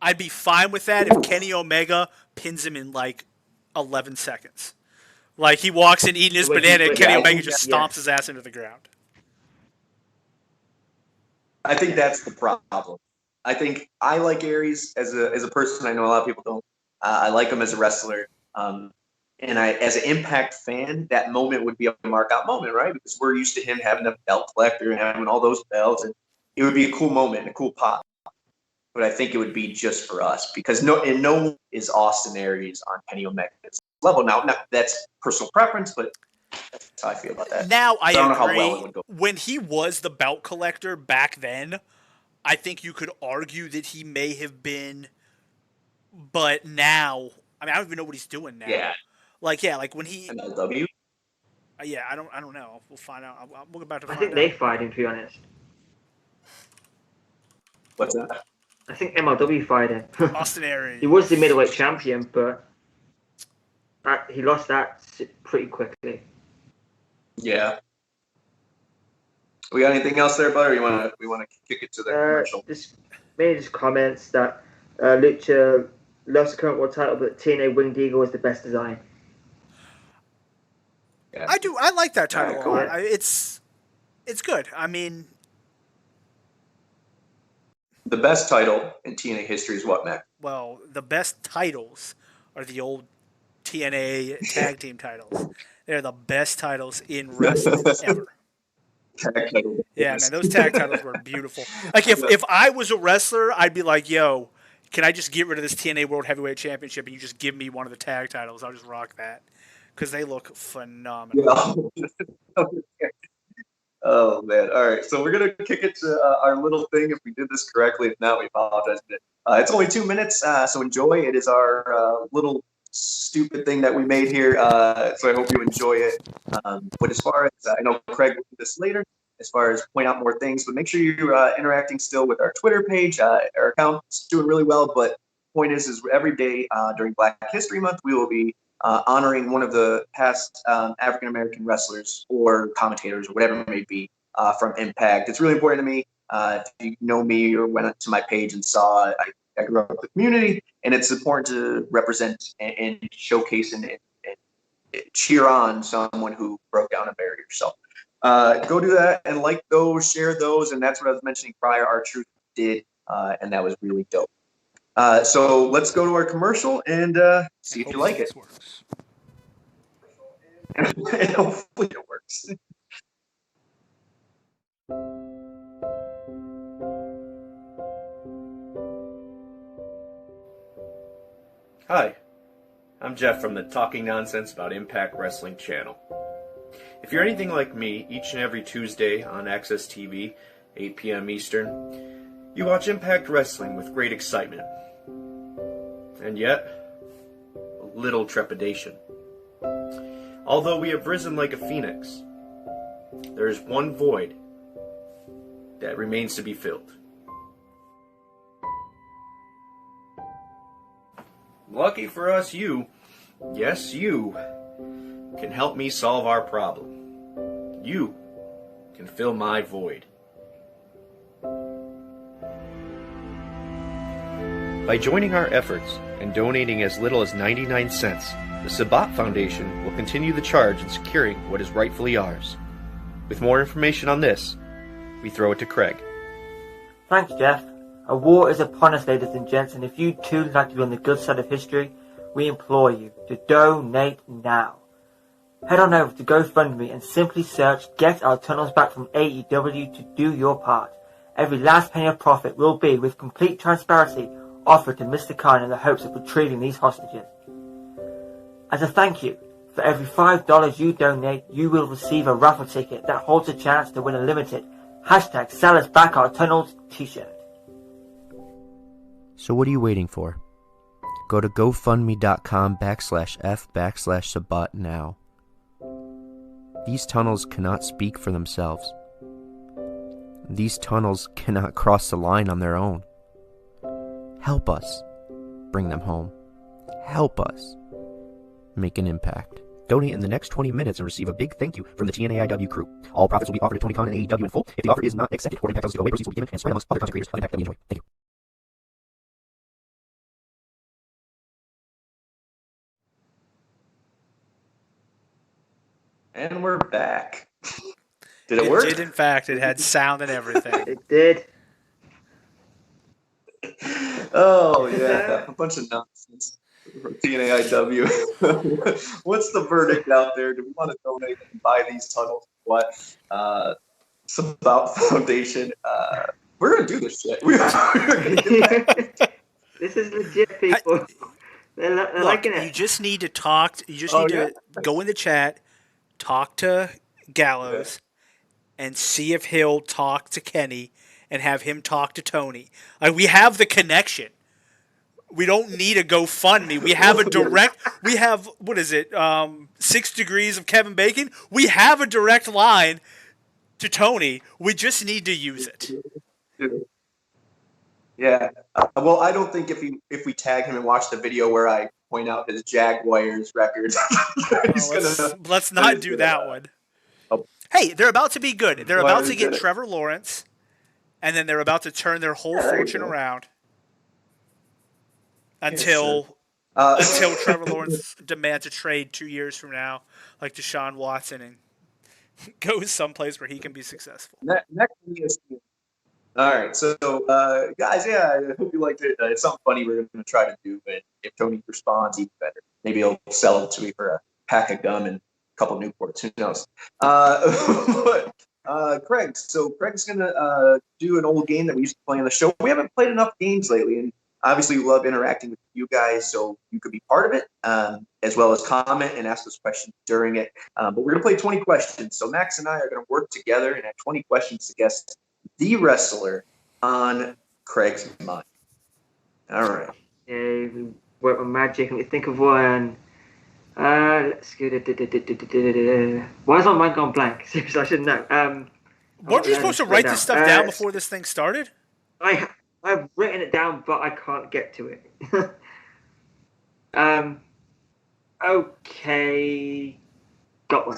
I'd be fine with that if Kenny Omega pins him in 11 seconds. Like, he walks in eating his banana, and Kenny Omega just stomps his ass into the ground. I think that's the problem. I think I like Aries as a person. I know a lot of people don't. I like him as a wrestler. And as an Impact fan, that moment would be a mark-out moment, right? Because we're used to him having a belt collector and having all those belts, and it would be a cool moment, a cool pop. But I think it would be just for us because no one is Austin Aries on Kenny Omega's level. Now, that's personal preference, but that's how I feel about that. Now, I don't agree. know how well it would go. When he was the belt collector back then, I think you could argue that he may have been, but now, I mean, I don't even know what he's doing now. Yeah. Like when he MLW. Yeah, I don't know. We'll find out. We'll get back to. I think they fired him, to be honest. What's that? I think MLW fired him. Austin Aries. He was the middleweight champion, but he lost that pretty quickly. Yeah. We got anything else there, bud, or we want to kick it to the commercial? Just comments that Lucha lost the current world title, but TNA Winged Eagle is the best design. Yeah. I like that title Right, a cool. lot. It's good. I mean, The best title in TNA history is what, Mac? well, the best titles are the old TNA tag team titles. They're the best titles in wrestling ever. Tag title. Yeah, man, those tag titles were beautiful. Like, if I was a wrestler, I'd be like, yo, can I just get rid of this TNA World Heavyweight Championship and you just give me one of the tag titles? I'll just rock that. Because they look phenomenal. Yeah. Oh, man. All right. So we're going to kick it to our little thing if we did this correctly. If not, we apologize. It's only 2 minutes, so enjoy. It is our little stupid thing that we made here, so I hope you enjoy it. But as far as, I know Craig will do this later, as far as point out more things, but make sure you're interacting still with our Twitter page. Our account's doing really well, but the point is every day during Black History Month, we will be honoring one of the past African-American wrestlers or commentators or whatever it may be from Impact. It's really important to me. If you know me or went to my page and saw, I grew up with the community, and it's important to represent and showcase and cheer on someone who broke down a barrier. So go do that and like those, share those, and that's what I was mentioning prior. R-Truth did, and that was really dope. So let's go to our commercial and see if you like it. Works. And hopefully it works. Hi, I'm Geoff from the Talking Nonsense About Impact Wrestling channel. If you're anything like me, each and every Tuesday on Access TV, 8 p.m. Eastern, you watch Impact Wrestling with great excitement. And yet, a little trepidation. Although we have risen like a phoenix, there is one void that remains to be filled. Lucky for us, you, yes you, can help me solve our problem. You can fill my void. By joining our efforts and donating as little as 99 cents, the Sabat Foundation will continue the charge in securing what is rightfully ours. With more information on this, we throw it to Craig. Thanks, Geoff. A war is upon us, ladies and gents, and if you too like to be on the good side of history, we implore you to donate now. Head on over to GoFundMe and simply search Get Our Tunnels Back from AEW to do your part. Every last penny of profit will be, with complete transparency, offered to Mr. Khan in the hopes of retrieving these hostages. As a thank you, for every $5 you donate, you will receive a raffle ticket that holds a chance to win a limited #SalUsBackOurTunnels t-shirt. So what are you waiting for? Go to GoFundMe.com/F/Sabat now. These tunnels cannot speak for themselves. These tunnels cannot cross the line on their own. Help us bring them home. Help us make an impact. Donate in the next 20 minutes and receive a big thank you from the TNAIW crew. All profits will be offered to Tony Khan and AEW in full. If the offer is not accepted, or Impact doesn't go away, proceeds will be given and spread amongst other content creators on Impact that we enjoy. Thank you. And we're back. Did it work? It did, in fact. It had sound and everything. It did. Oh, yeah. A bunch of nonsense from Tnaiw. What's the verdict out there? Do we want to donate and buy these tunnels? What? It's about Foundation. We're going to do this shit. This is legit, people. They're Look, liking it. you just need to talk. You just need to go in the chat, talk to Gallows, and see if he'll talk to Kenny and have him talk to Tony. We have the connection. We don't need a GoFundMe. We have a direct. We have, what is it? 6 degrees of Kevin Bacon. We have a direct line to Tony. We just need to use it. Yeah. Well, I don't think if we tag him and watch the video where I point out his Jaguars records, let's not do that one. Oh. Hey, they're about to be good. They're Well, about to get Trevor Lawrence, and then they're about to turn their whole fortune around until Trevor Lawrence demands a trade 2 years from now, like Deshaun Watson, and goes someplace where he can be successful. Next ESPN. All right, so guys, I hope you liked it. It's something funny we're going to try to do, but if Tony responds, even better. Maybe he'll sell it to me for a pack of gum and a couple Newports. Who knows? Craig. So Craig's going to do an old game that we used to play on the show. We haven't played enough games lately, and obviously we love interacting with you guys, so you could be part of it, as well as comment and ask us questions during it. But we're going to play 20 questions. So Max and I are going to work together and have 20 questions to guess the wrestler on Craig's mind. All right. Yeah, we work with magic. Let me think of one. Let's go. Why is my mind gone blank? Seriously, I should know. Weren't you supposed to write this stuff down before this thing started? I've written it down, but I can't get to it. Okay. Got one.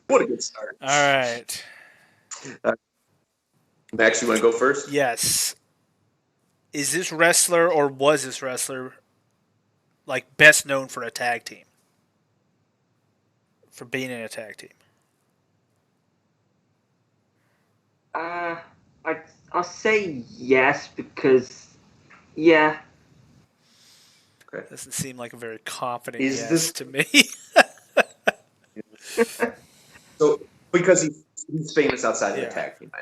What a good start. All right. Max, you want to go first? Yes. Is this wrestler, or was this wrestler, like, best known for a tag team? For being in a tag team? I'll say yes because, yeah. Okay. Doesn't seem like a very confident Is yes this to me. So, because he's famous outside of the tag team, I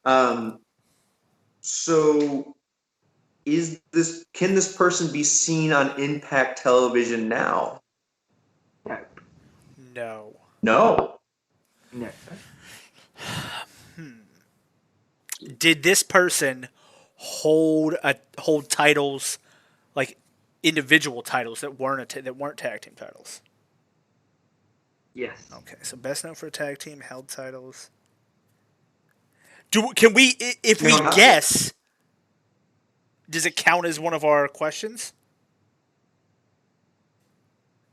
imagine. So, can this person be seen on Impact Television now? No. No. No. Did this person hold titles, like individual titles that weren't tag team titles? Yes. Okay, so best known for a tag team, held titles. Can we, if we guess, does it count as one of our questions?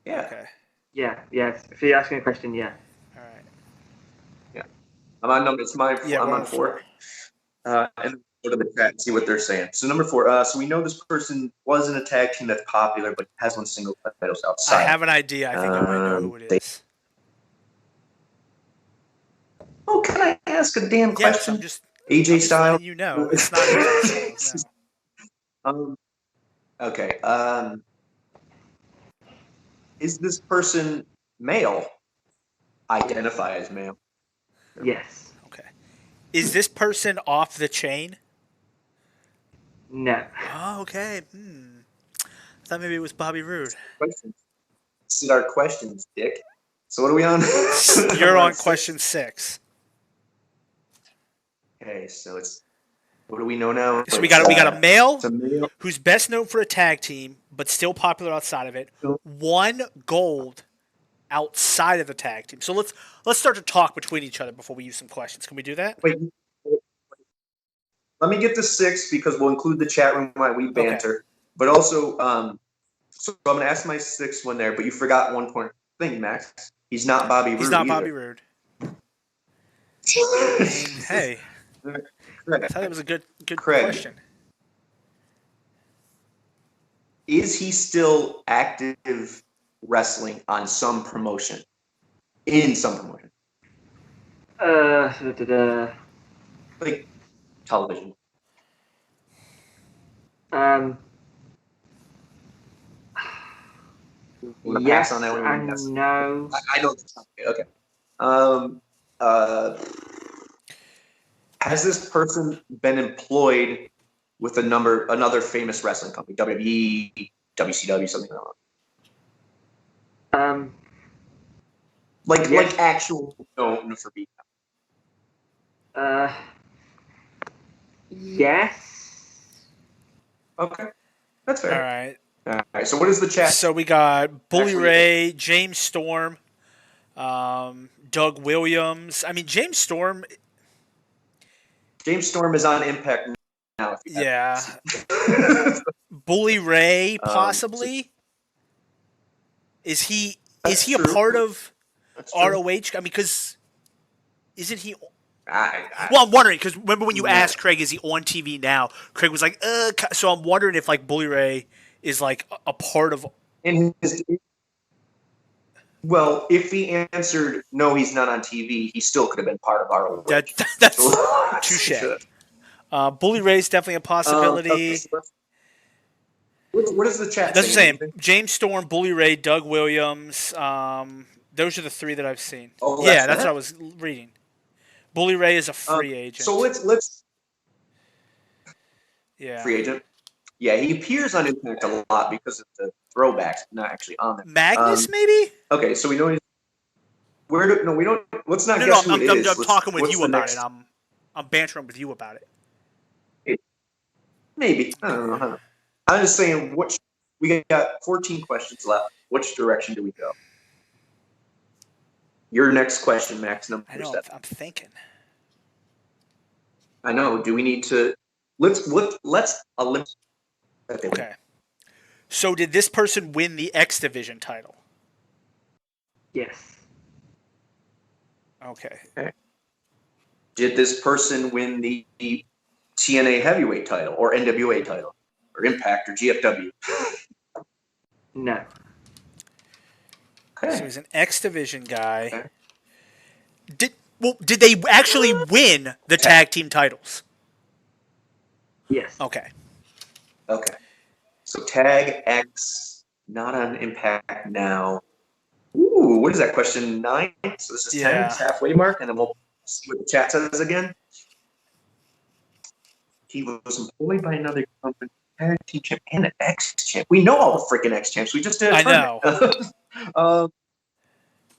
Yeah. Okay. Yeah. Yes. If you're asking a question, yeah. All right. Yeah. I'm on number. It's mine. Yeah, I'm we're on 4. And go to the chat and see what they're saying. So number 4. So we know this person was in a tag team that's popular, but has won single titles outside. I have an idea. I think I might know who it is. Oh, can I ask a damn question? Yes, AJ Styles. You know, it's not AJ Styles. No. Okay. Is this person male? Identify as male. Yes. Okay. Is this person off the chain? No. Oh, okay. I thought maybe it was Bobby Roode. Questions. This is our questions, Dick. So what are we on? You're on question 6. Okay, so it's what do we know now? So we got a male male who's best known for a tag team, but still popular outside of it. Won gold outside of the tag team. So let's start to talk between each other before we use some questions. Can we do that? Wait. Let me get to 6 because we'll include the chat room while we banter. Okay. But also, so I'm gonna ask my 6th one there. But you forgot one point thing, Max. He's not Bobby Roode. He's not either. Bobby Roode. Hey. I thought it was a good question. Is he still active wrestling on some promotion. In some promotion. Like television. Yes on that one? and Yes. no. I know. Okay. Has this person been employed with another famous wrestling company, WWE, WCW, something like that? Like actual known for being. Yes. Okay, that's fair. All right. All right. So what is the chat? So we got Bully Actually, Ray, James Storm, Doug Williams. I mean, James Storm. James Storm is on Impact now. Yeah. Bully Ray, possibly. Is he a true. part of That's true. ROH? I mean, because isn't he? I Well, I'm wondering because remember when you asked Craig, is he on TV now? Craig was like, So I'm wondering if like Bully Ray is like a part of. Well, if he answered no, he's not on TV, he still could have been part of ROH. That's touche. Bully Ray's definitely a possibility. Okay, so what is the chat That's what I'm saying? saying. James Storm, Bully Ray, Doug Williams. Those are the three that I've seen. Oh, that's what I was reading. Bully Ray is a free agent. So let's yeah. Free agent. Yeah, he appears on Impact a lot because of the throwbacks, not actually on there. Magnus, maybe? Okay, so we know he's. We don't. Let's not No, guess who it is. I'm talking with what's you the about next- it. I'm bantering with you about it. Maybe. I don't know. I'm just saying, we got 14 questions left. Which direction do we go? Your next question, Max, number I know. 7. I'm thinking. I know. Do we need to? Let's eliminate. Okay. So did this person win the X Division title? Yes. Okay. Did this person win the TNA heavyweight title or NWA title or Impact or GFW? No. Okay. So he's an X Division guy. Okay. Did they actually win the tag team titles? Yes. Okay. Okay. So Tag X, not on Impact now. Ooh, what is that? Question 9? So this is 10, Yeah. it's halfway mark, and then we'll see what the chat says again. He was employed by another company, tag team champ, and an X champ. We know all the freaking X champs. We just did a I tournament. know.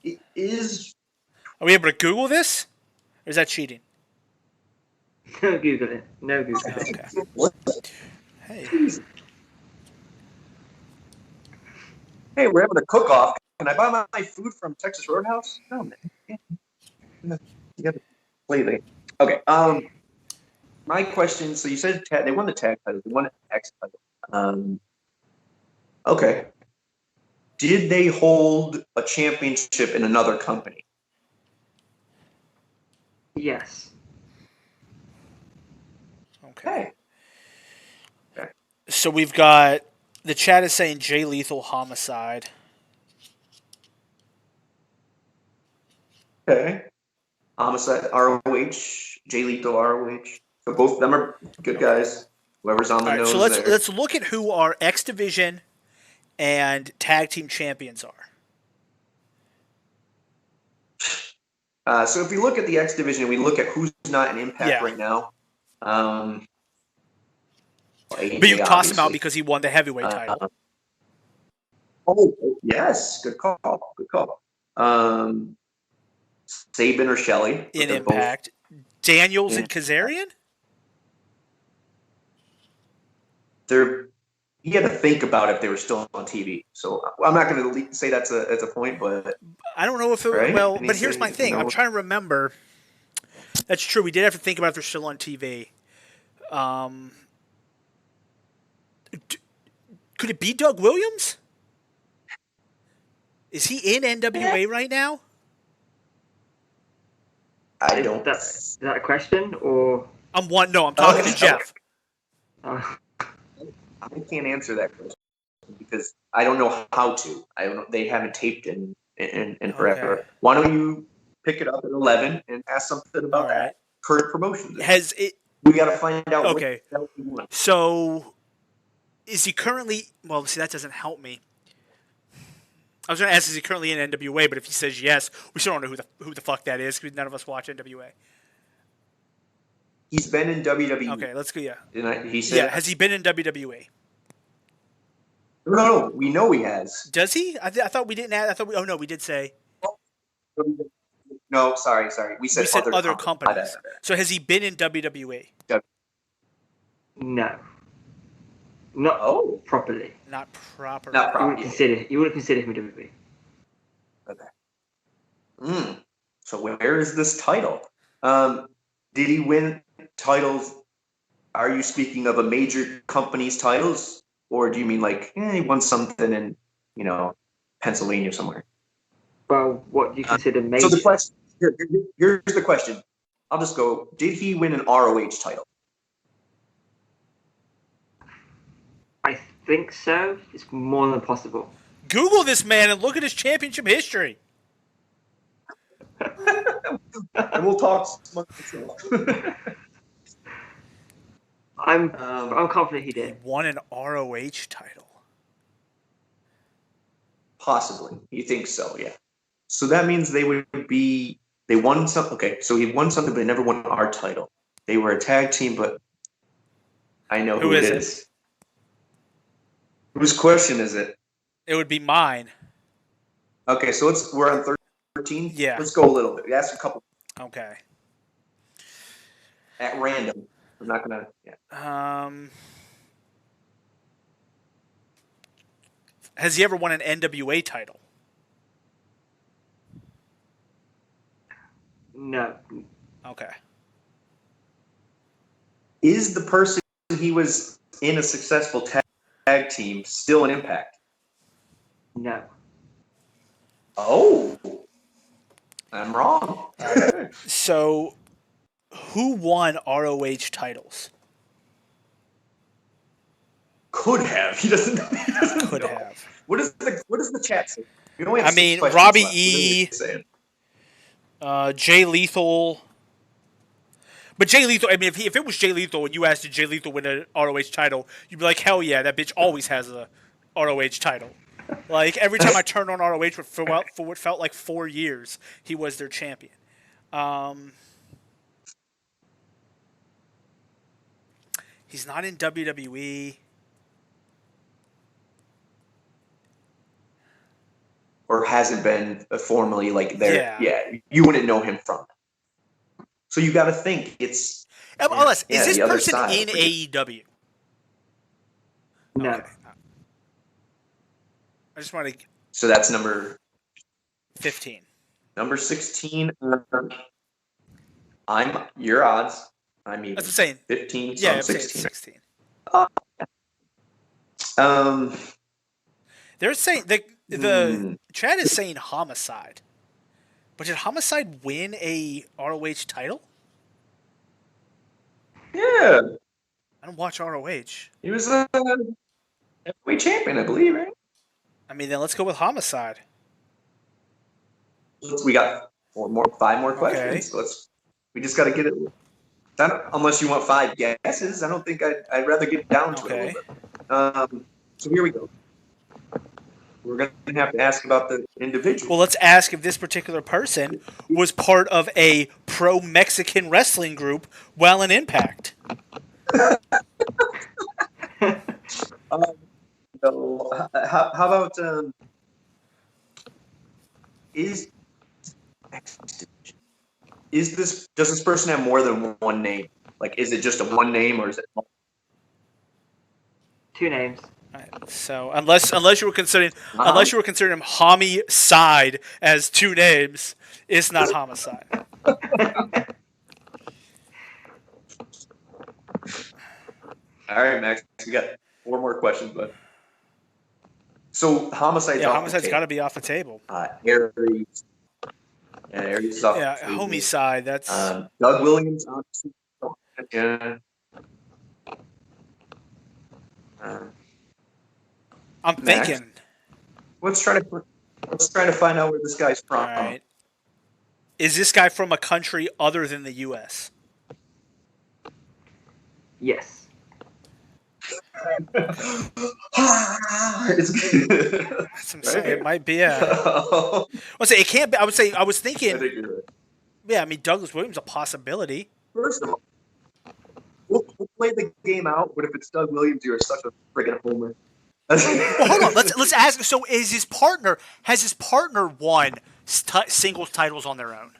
It is. Are we able to Google this? Or is that cheating? No Google it. No Google it. Okay. What? Hey. Hey, we're having a cook-off. Can I buy my food from Texas Roadhouse? No, man. You got to play the. Okay. My question. So you said they won the tag title. They won the X title. Okay. Did they hold a championship in another company? Yes. Okay. Okay. So we've got the chat is saying Jay Lethal Homicide. Okay. Homicide, ROH, Jay Lethal, ROH. So both of them are good guys. Whoever's on the All right, nose so there. let's look at who our X Division and tag team champions are. So if we look at the X Division, we look at who's not in Impact right now. But you toss him out because he won the heavyweight title. Yes. Good call. Good call. Sabin or Shelley. In Impact. Daniels and Kazarian? He had to think about if they were still on TV. So I'm not going to say that's a point, but I don't know if it right? well, but here's my thing. I'm trying to remember. That's true. We did have to think about if they're still on TV. Could it be Doug Williams? Is he in NWA right now? I don't. Is that a question or? I'm talking to Geoff. I can't answer that question because I don't know how to. I don't know. They haven't taped in forever. Okay. Why don't you pick it up at 11 and ask something about All right. that current promotion? Has it? We got to find out Okay. what we want. So, is he currently? Well, see, that doesn't help me. I was going to ask, is he currently in NWA? But if he says yes, we still don't know who the fuck that is because none of us watch NWA. He's been in WWE. Okay, let's go. Yeah. He said, Yeah. Has he been in WWE? No, we know he has. Does he? I thought we didn't add. I thought we. Oh no, we did say. No, sorry. We said other companies. So has he been in WWE? No. Not properly. Not properly. Not properly. You wouldn't consider him a WWE. Okay. So where is this title? Did he win titles? Are you speaking of a major company's titles? Or do you mean like he won something in, Pennsylvania somewhere? Well, what do you consider major? So the question here's the question. I'll just go. Did he win an ROH title? I think so. It's more than possible. Google this man and look at his championship history. And we'll talk. I'm confident he He did. won an ROH title. Possibly. You think so, yeah. So that means they won something. Okay, so he won something, but he never won our title. They were a tag team, but I know who it is. Whose question is it? It would be mine. Okay, so we're on 13? Yeah. Let's go a little bit. Ask a couple Okay. at random. I'm not going to, yeah. Has he ever won an NWA title? No. Okay. Is the person he was in a successful tag team still an Impact? No. Oh, I'm wrong. So, who won ROH titles? Could have. He doesn't Could know. have. What does the chat say? We only have I 6 mean, questions Robbie left. E. What are they saying? Jay Lethal. But Jay Lethal, I mean, if it was Jay Lethal and you asked did Jay Lethal win an ROH title, you'd be like, hell yeah, that bitch always has a ROH title. Like, every time I turned on ROH for what felt like 4 years, he was their champion. He's not in WWE. Or hasn't been formally like there. Yeah. Yeah, you wouldn't know him from. So you got to think it's. Is this the other person side. in AEW? No. Okay. I just want to. So that's number 15. Number 16. I'm your odds. I'm even. That's what I'm saying. 15. So Yeah, I'm I'm saying 16. 16. They're saying the chat is saying Homicide, but did Homicide win a ROH title? Yeah, I don't watch ROH. he was a heavyweight champion, I believe, right? I mean, then let's go with Homicide. We got 5 more questions. Okay. We just got to get it. Unless you want 5 guesses, I don't think I'd rather get down to it a little bit. So here we go. We're going to have to ask about the individual. Well, let's ask if this particular person was part of a pro-Mexican wrestling group while in Impact. So, how about does this person have more than one name? Like, is it just a one name or is it? 2 names. Right, so unless you were considering him Homicide as 2 names, it's not Homicide. All right, Max, we got 4 more questions, but so Homicide's Yeah, off Homicide's the got table. to be off the table. Aries. Yeah, Aries is off. Yeah, the table. Homicide. That's Doug Williams. Obviously. Yeah. I'm Max. thinking. Let's try to find out where this guy's from. All right. Is this guy from a country other than the U.S.? Yes. It's good. That's what I'm saying. It might be a. I would say it can't be. I was I thinking. think you're right. Yeah, I mean Douglas Williams a possibility. First of all, we'll play the game out, but if it's Doug Williams, you're such a friggin' homer. Well, hold on. Let's ask. So, has his partner won singles titles on their own?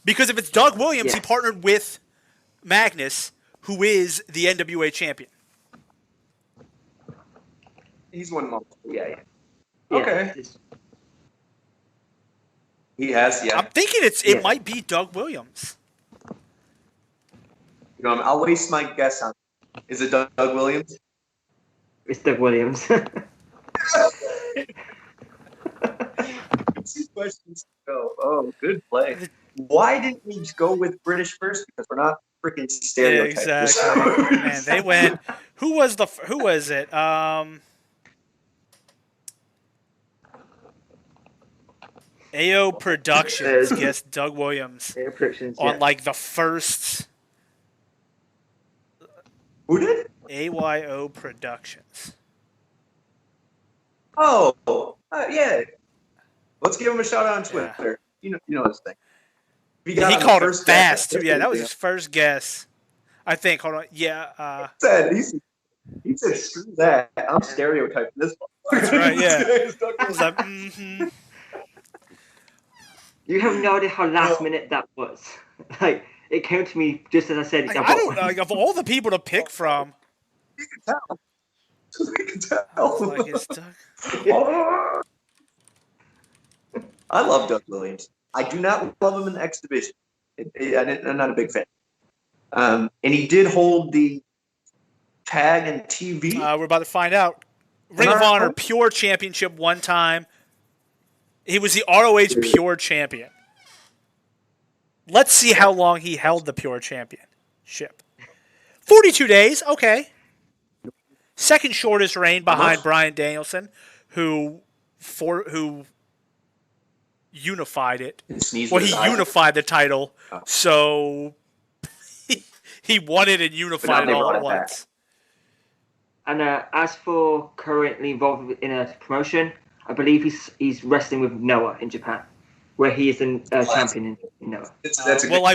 Because if it's Doug Williams, he partnered with Magnus, who is the NWA champion. He's won multiple. Yeah. Yeah, Okay. He has, yeah. I'm thinking it might be Doug Williams. You know, I'll waste my guess on it. Is it Doug Williams? It's Doug Williams. Two questions to go. Oh, good play. Why didn't we go with British first? Because we're not freaking stereotyping. Yeah, exactly. Man, they went. Who was it? AO Productions guessed Doug Williams AO Productions, on like the first. Who did? AYO Productions. Oh, yeah. Let's give him a shout out on Twitter. Yeah. You know his thing. He called it fast too. Yeah, that was his first guess. I think. Hold on. Yeah. He said, "Screw that. I'm stereotyping this one." That's right. Yeah. I was like, You have no idea how last minute that was. Like, it came to me just as I said. I don't know. Like, of all the people to pick from, You can tell. You can tell. I was like, it's Doug. I love Doug Williams. I do not love him in the X Division. I'm not a big fan. And he did hold the tag and TV. We're about to find out. Ring of Honor Pure Championship one time. He was the ROH Pure Champion. Let's see how long he held the Pure Championship. 42 days. Okay. Second shortest reign behind Bryan Danielson, who unified it. Well, he unified the title, so he won it and unified it all at once. And as for currently involved in a promotion, I believe he's wrestling with Noah in Japan, where he is the champion in Noah. Well,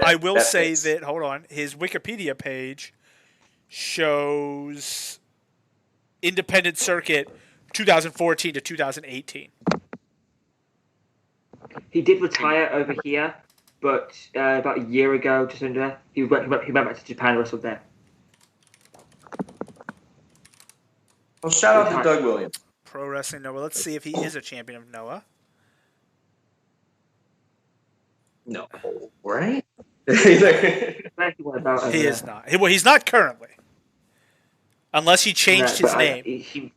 I will say that. Hold on, his Wikipedia page shows independent circuit 2014 to 2018. He did retire over here, but about a year ago, just under, he went back to Japan and wrestled there. Well, shout out to Doug Williams. Pro Wrestling Noah. Let's see if he is a champion of Noah. No, right? He is not. Well, he's not currently. Unless he changed his name. He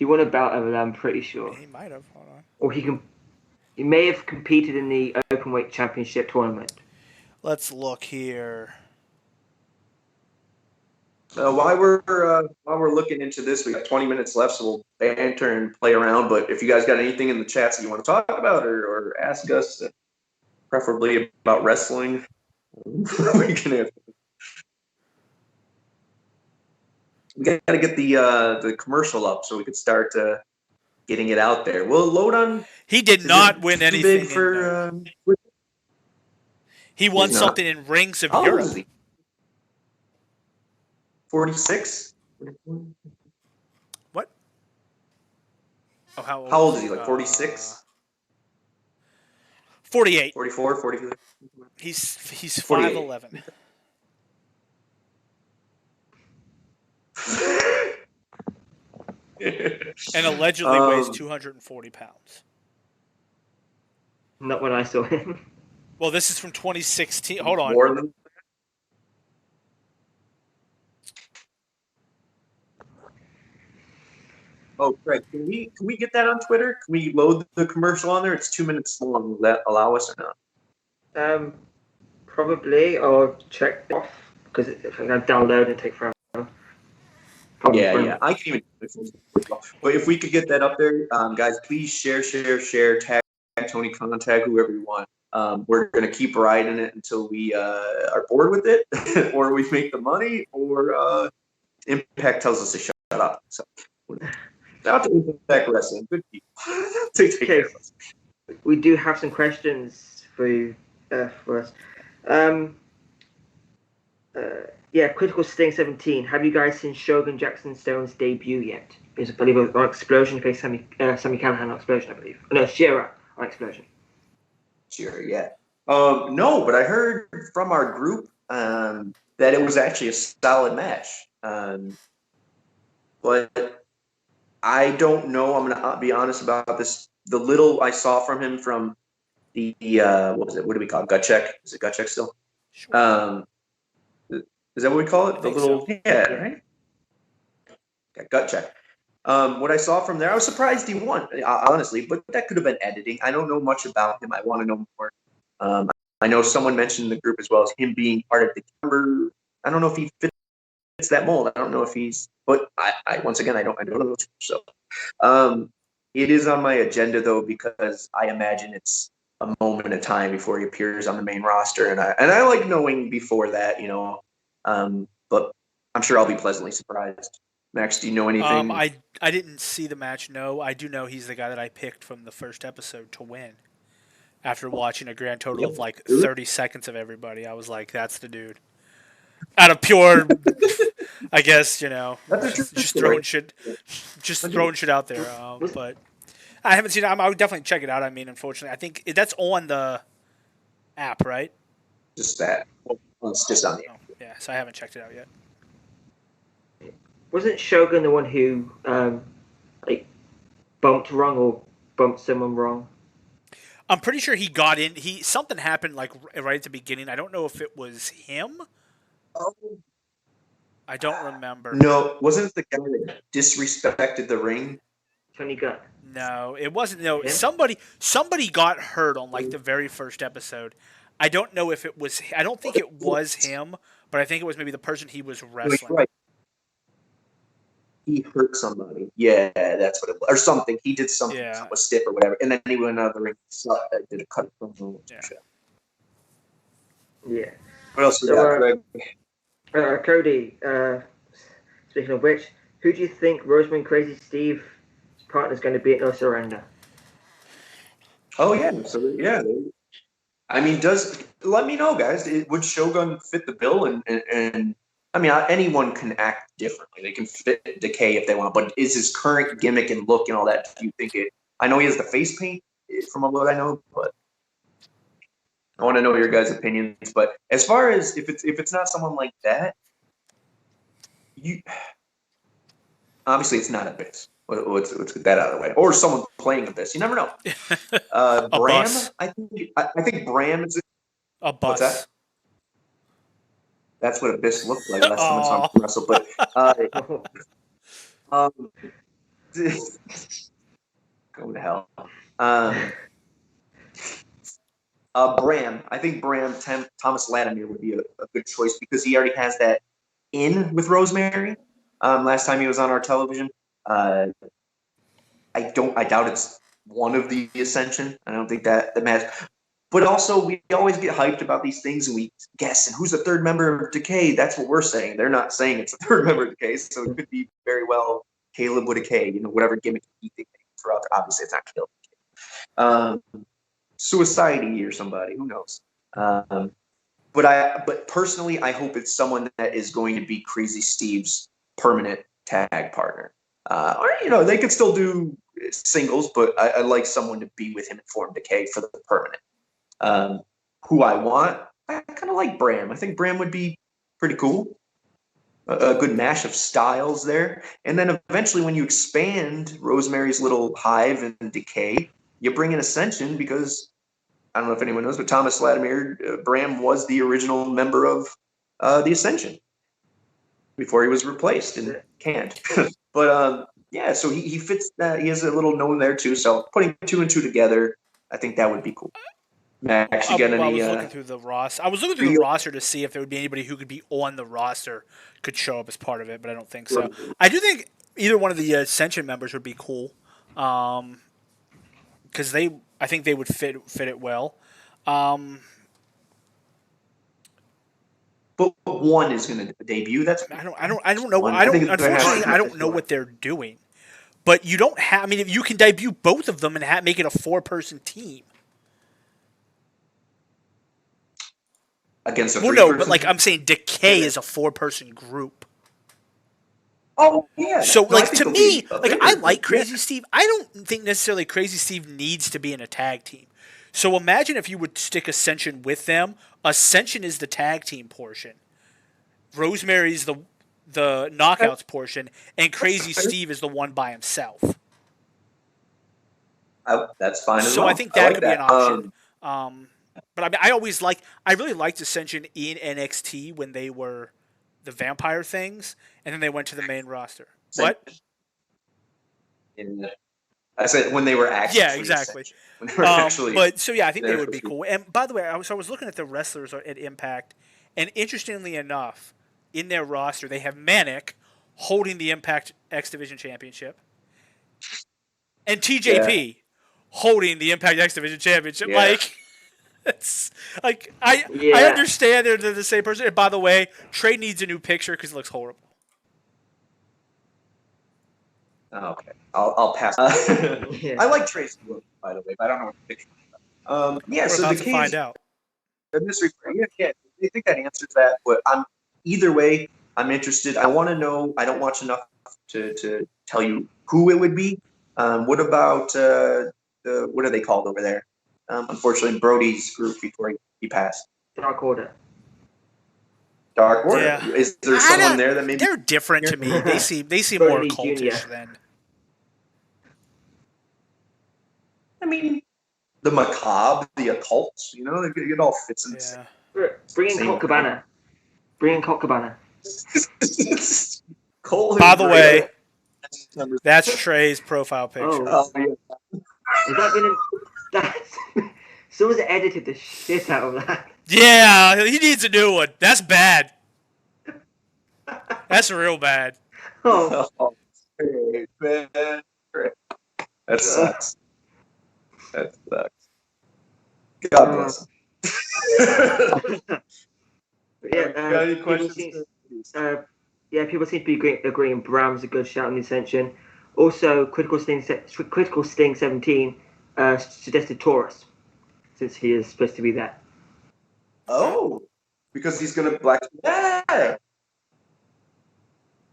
won a bout over there, I'm pretty sure. He might have. Hold on. Or he may have competed in the Openweight Championship tournament. Let's look here. While we're looking into this, we got 20 minutes left, so we'll banter and play around. But if you guys got anything in the chats that you want to talk about or ask us, preferably about wrestling, we can answer. We got to get the commercial up so we could start getting it out there. We'll load on. He did not win anything. He won something in Rings of Europe. 46? What? Oh, how old is he? Like 46? 48. 44, 43? He's 5'11". And allegedly weighs 240 pounds. Not when I saw him. Well, this is from 2016. Hold on. More than Oh, Craig, can we get that on Twitter? Can we load the commercial on there? It's 2 minutes long. Will that allow us or not? Probably. I'll check off because if I download it, take forever. Yeah. I can even. But if we could get that up there, guys, please share, tag Tony, contact whoever you want. We're going to keep riding it until we are bored with it, or we make the money, or Impact tells us to shut up. So, shout out to Impact Wrestling. Good people. Take care of us. We do have some questions for you, for us. Critical Sting 17. Have you guys seen Shogun Jackson Stone's debut yet? It's, I believe, on Explosion against Sami Callihan on Explosion, I believe. No, Shamrock on Explosion. Sure, yeah. No, but I heard from our group that it was actually a solid match. But I don't know. I'm going to be honest about this. The little I saw from him from the, what was it? What do we call it? Gut check? Is it gut check still? Sure. Is that what we call it? The little, so. yeah, right? Yeah, gut check. What I saw from there, I was surprised he won, honestly, but that could have been editing. I don't know much about him. I want to know more. I know someone mentioned in the group as well as him being part of the number. I don't know if he fits that mold. I don't know if he's, but I once again, I don't know. So, it is on my agenda though, because I imagine it's a moment in time before he appears on the main roster. And I like knowing before that, but I'm sure I'll be pleasantly surprised. Max, do you know anything? I didn't see the match, no. I do know he's the guy that I picked from the first episode to win. After watching a grand total of like 30 seconds of everybody, I was like, that's the dude. Out of pure, I guess, just throwing shit out there. But I haven't seen it. I would definitely check it out. I mean, unfortunately, I think that's on the app, right? Just that. Well, it's just on the app. Yeah, so I haven't checked it out yet. Wasn't Shogun the one who bumped wrong or bumped someone wrong? I'm pretty sure he got in. Something happened like right at the beginning. I don't know if it was him. Oh. I don't remember. No, wasn't it the guy that disrespected the ring? Tony Gunn. No, it wasn't. No, Him? somebody got hurt on like the very first episode. I don't know if it was. I don't think it was him, but I think it was maybe the person he was wrestling. Right. He hurt somebody. Yeah, that's what it was. Or something. He did something that was stiff or whatever. And then he went out of the ring and did a cut from the Yeah. What else we got, Craig? Cody, speaking of which, who do you think Roseman and Crazy Steve's partner is going to be at No Surrender? Oh, yeah. So, yeah. I mean, let me know, guys. Would Shogun fit the bill? And I mean, anyone can act differently. They can fit Decay if they want, but is his current gimmick and look and all that, do you think it? I know he has the face paint from what I know, but I want to know your guys' opinions. But as far as if it's not someone like that, obviously it's not Abyss. Let's get that out of the way. Or someone playing Abyss. You never know. Bram, bus. I think Bram is A bus. What's that? That's what Abyss looked like last time I saw him wrestle. But go to hell. Bram. I think Thomas Latimer would be a good choice because he already has that in with Rosemary. Last time he was on our television. I doubt it's one of the Ascension. I don't think that the match. But also, we always get hyped about these things, and we guess, and who's the third member of Decay? That's what we're saying. They're not saying it's the third member of Decay, so it could be very well Caleb with Decay, whatever gimmick you think they can throw out there. Obviously, it's not Caleb. Suicide or somebody, who knows? But personally, I hope it's someone that is going to be Crazy Steve's permanent tag partner. Or, they could still do singles, but I like someone to be with him in Form Decay for the permanent. Who I want, I kind of like Bram. I think Bram would be pretty cool. A good mash of styles there. And then eventually when you expand Rosemary's little hive and Decay, you bring in Ascension because, I don't know if anyone knows, but Thomas Latimer, Bram was the original member of the Ascension before he was replaced and canned. But so he fits that. He has a little known there too. So putting two and two together, I think that would be cool. Max, you I, got I any? was looking through the roster. I was looking through the roster to see if there would be anybody who could be on the roster could show up as part of it, but I don't think so. I do think either one of the Ascension members would be cool, because I think they would fit it well. But one is going to debut. That's I don't know. One. I don't. think there has to Unfortunately, be I don't know what they're doing. But you don't have. I mean, if you can debut both of them and make it a 4-person team. against a Well, three-person no, but like team. I'm saying, Decay is a 4-person group. Oh yeah. So, No, I like, think to they'll me, be a like, bigger I team. like Crazy Steve. I don't think necessarily Crazy Steve needs to be in a tag team. So imagine if you would stick Ascension with them. Ascension is the tag team portion. Rosemary's the knockouts portion, and Crazy Steve is the one by himself. That's fine as So well. I think that like could be that. an option. But I mean, I really liked Ascension in NXT when they were the vampire things, and then they went to the main roster. What? I said when they were actually Yeah, exactly. Ascension. When they were actually, But so yeah, I think they they're would be supposed to cool. And by the way, I was looking at the wrestlers at Impact, and interestingly enough, in their roster they have Manic holding the Impact X Division Championship, and TJP holding the Impact X Division Championship. Yeah. Like, it's like I understand they're the same person. And by the way, Trey needs a new picture because it looks horrible. Okay, I'll pass. I like Tracy Williams, by the way, but I don't know what the picture is. Yeah, We're so about the to find out. The mystery. Yeah, I think that answers that. But either way, I'm interested. I want to know. I don't watch enough to tell you who it would be. What about what are they called over there? Unfortunately, Brody's group before he passed. Dark Order. Dark Order. Yeah. Is there someone there that maybe They're different to me. They seem Brody more cultish Jr. than. I mean, the macabre, the occult. You know, it all fits in. Yeah. Bring in Same Colt Cabana. Bring in Colt Cabana. Cole. By the way, that's Trey's profile picture. Oh. yeah. Has that been in... That's... Someone's edited the shit out of that. Yeah, he needs a new one. That's bad. That's real bad. Oh. Oh, man. That sucks. That sucks. God bless him. Yeah, Got any people questions? people seem to be agreeing Bram's a good shout in the Ascension. Also, Critical Sting 17 suggested Taurus, since he is supposed to be that. Oh, because he's gonna black. Yeah.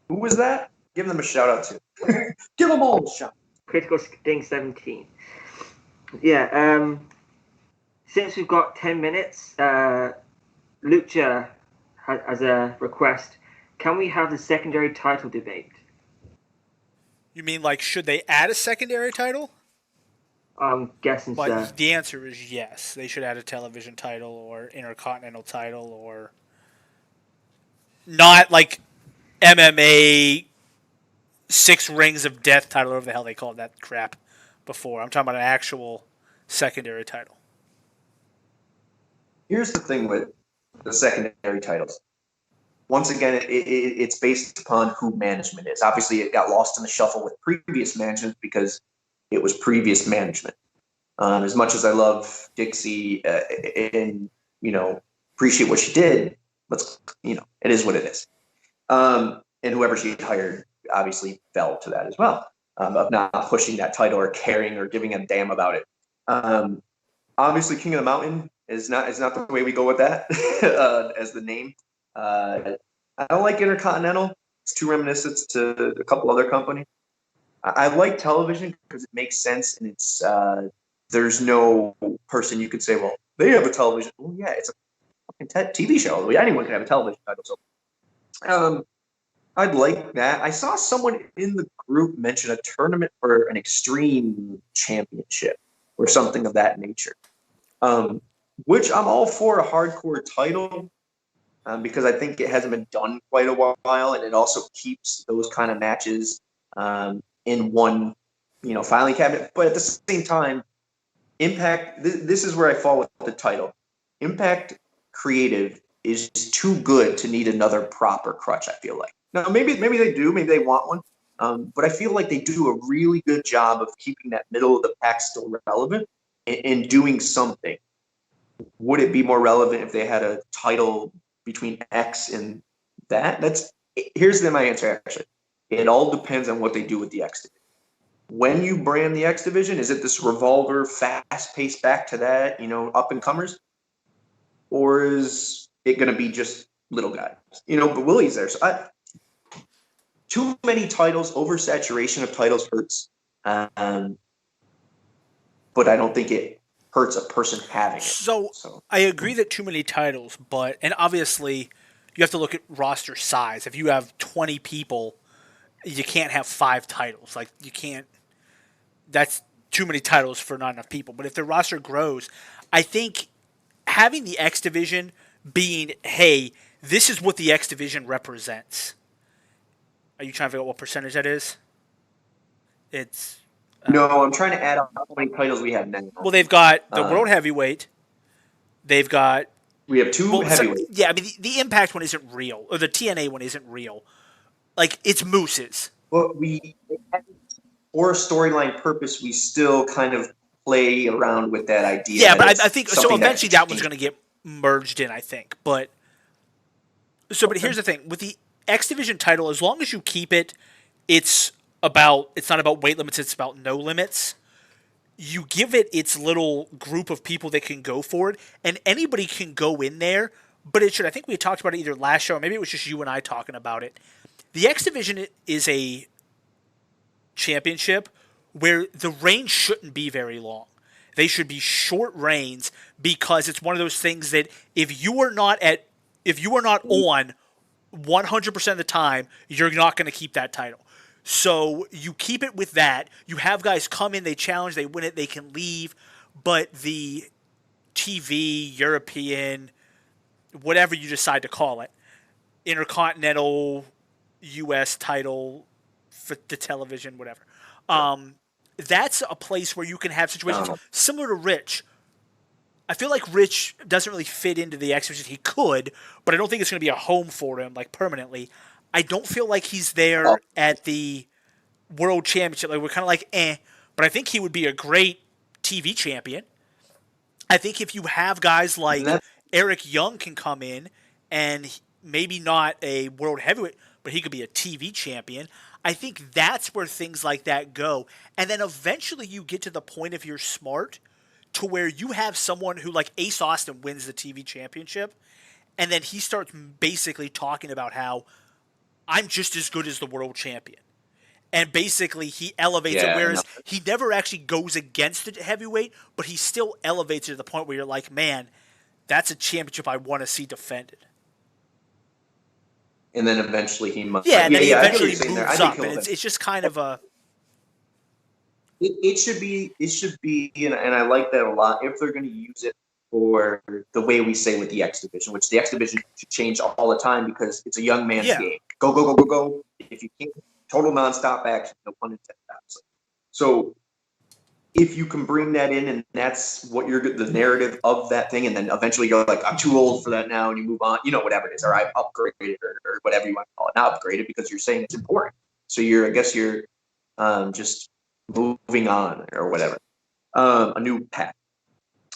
Who was that? Give them a shout out to. Give them all a shout. Critical Sting 17. Yeah. Since we've got 10 minutes, Lucha has a request. Can we have the secondary title debate? You mean like should they add a secondary title? I'm guessing But so. the answer is yes. They should add a television title or intercontinental title or not like MMA 6 Rings of Death title, whatever the hell they called that crap before. I'm talking about an actual secondary title. Here's the thing with the secondary titles. Once again, it's based upon who management is. Obviously, it got lost in the shuffle with previous management because it was previous management. As much as I love Dixie and appreciate what she did, it is what it is. And whoever she hired obviously fell to that as well, of not pushing that title or caring or giving a damn about it. Obviously, King of the Mountain is not the way we go with that as the name. I don't like Intercontinental. It's too reminiscent to a couple other companies. I like television because it makes sense, and it's there's no person you could say, well, they have a television. Well, yeah, it's a fucking TV show. Anyone can have a television title. So, I'd like that. I saw someone in the group mention a tournament for an Extreme Championship or something of that nature, which I'm all for a hardcore title. Because I think it hasn't been done quite a while, and it also keeps those kind of matches in one, filing cabinet. But at the same time, Impact, this is where I fall with the title. Impact Creative is too good to need another proper crutch, I feel like. Now, maybe they do, maybe they want one. But I feel like they do a really good job of keeping that middle of the pack still relevant and doing something. Would it be more relevant if they had a title between X and that? Here's my answer, actually. It all depends on what they do with the X division. When you brand the X division, is it this revolver, fast-paced back to that, up-and-comers? Or is it going to be just little guys? But Willie's there. So too many titles, oversaturation of titles hurts. But I don't think it hurts a person having it. So I agree that too many titles, and obviously you have to look at roster size. If you have 20 people, you can't have 5 titles. Like, you can't. That's too many titles for not enough people. But if the roster grows, I think having the X division being, hey, this is what the X division represents. Are you trying to figure out what percentage that is? It's no, I'm trying to add up how many titles we have now. Well, they've got the World Heavyweight. They've got. We have 2 heavyweights. Yeah, I mean the Impact one isn't real, or the TNA one isn't real. Like, it's Moose's. But for a storyline purpose, we still kind of play around with that idea. Yeah, but I think so. Eventually, that one's going to get merged in. I think, but here's the thing with the X Division title: as long as you keep it, it's not about weight limits. It's about no limits. You give it its little group of people that can go for it, and anybody can go in there. But it should. I think we talked about it either last show, or maybe it was just you and I talking about it. The X Division is a championship where the reigns shouldn't be very long. They should be short reigns because it's one of those things that if you are not on 100% of the time, you're not going to keep that title. So you keep it with that. You have guys come in, they challenge, they win it, they can leave. But the TV, European, whatever you decide to call it, Intercontinental, U.S. title, for the television, whatever. That's a place where you can have situations similar to Rich. I feel like Rich doesn't really fit into the X Division. He could, but I don't think it's going to be a home for him, like, permanently. I don't feel like he's there at the World Championship. Like, we're kind of like, but I think he would be a great TV champion. I think if you have guys like Eric Young can come in and maybe not a world heavyweight, but he could be a TV champion. I think that's where things like that go. And then eventually you get to the point, if you're smart, to where you have someone who, like Ace Austin, wins the TV championship, and then he starts basically talking about how I'm just as good as the world champion. And basically he elevates it, whereas he never actually goes against the heavyweight, but he still elevates it to the point where you're like, man, that's a championship I want to see defended. And then eventually he must. Yeah, and then he eventually moves up, and it's just kind of a. It should be, and I like that a lot. If they're going to use it for the way we say with the X Division, which the X Division should change all the time because it's a young man's game. Go, go, go, go, go. If you can't, total nonstop action, no pun intended. So if you can bring that in, and that's what the narrative of that thing, and then eventually you're like, I'm too old for that now, and you move on, whatever it is, or I've upgraded, or whatever you want to call it. Not upgraded because you're saying it's important. So you're just moving on or whatever. A new path.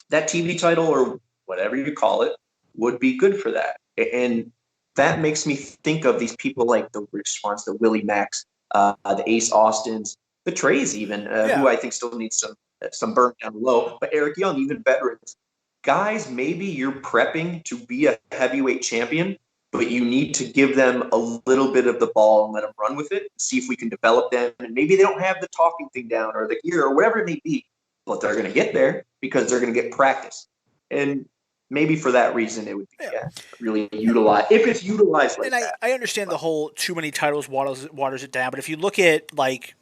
That TV title or whatever you call it would be good for that. And that makes me think of these people like the Rich Swanns, the Willie Macks, the Ace Austins, the Treys even, who I think still needs some burn down low. But Eric Young, even veterans. Guys, maybe you're prepping to be a heavyweight champion, but you need to give them a little bit of the ball and let them run with it, see if we can develop them. And maybe they don't have the talking thing down or the gear or whatever it may be, but they're going to get there because they're going to get practice. And maybe for that reason, it would be really utilized, if it's utilized like that. I understand the whole too many titles waters it down, but if you look at, like,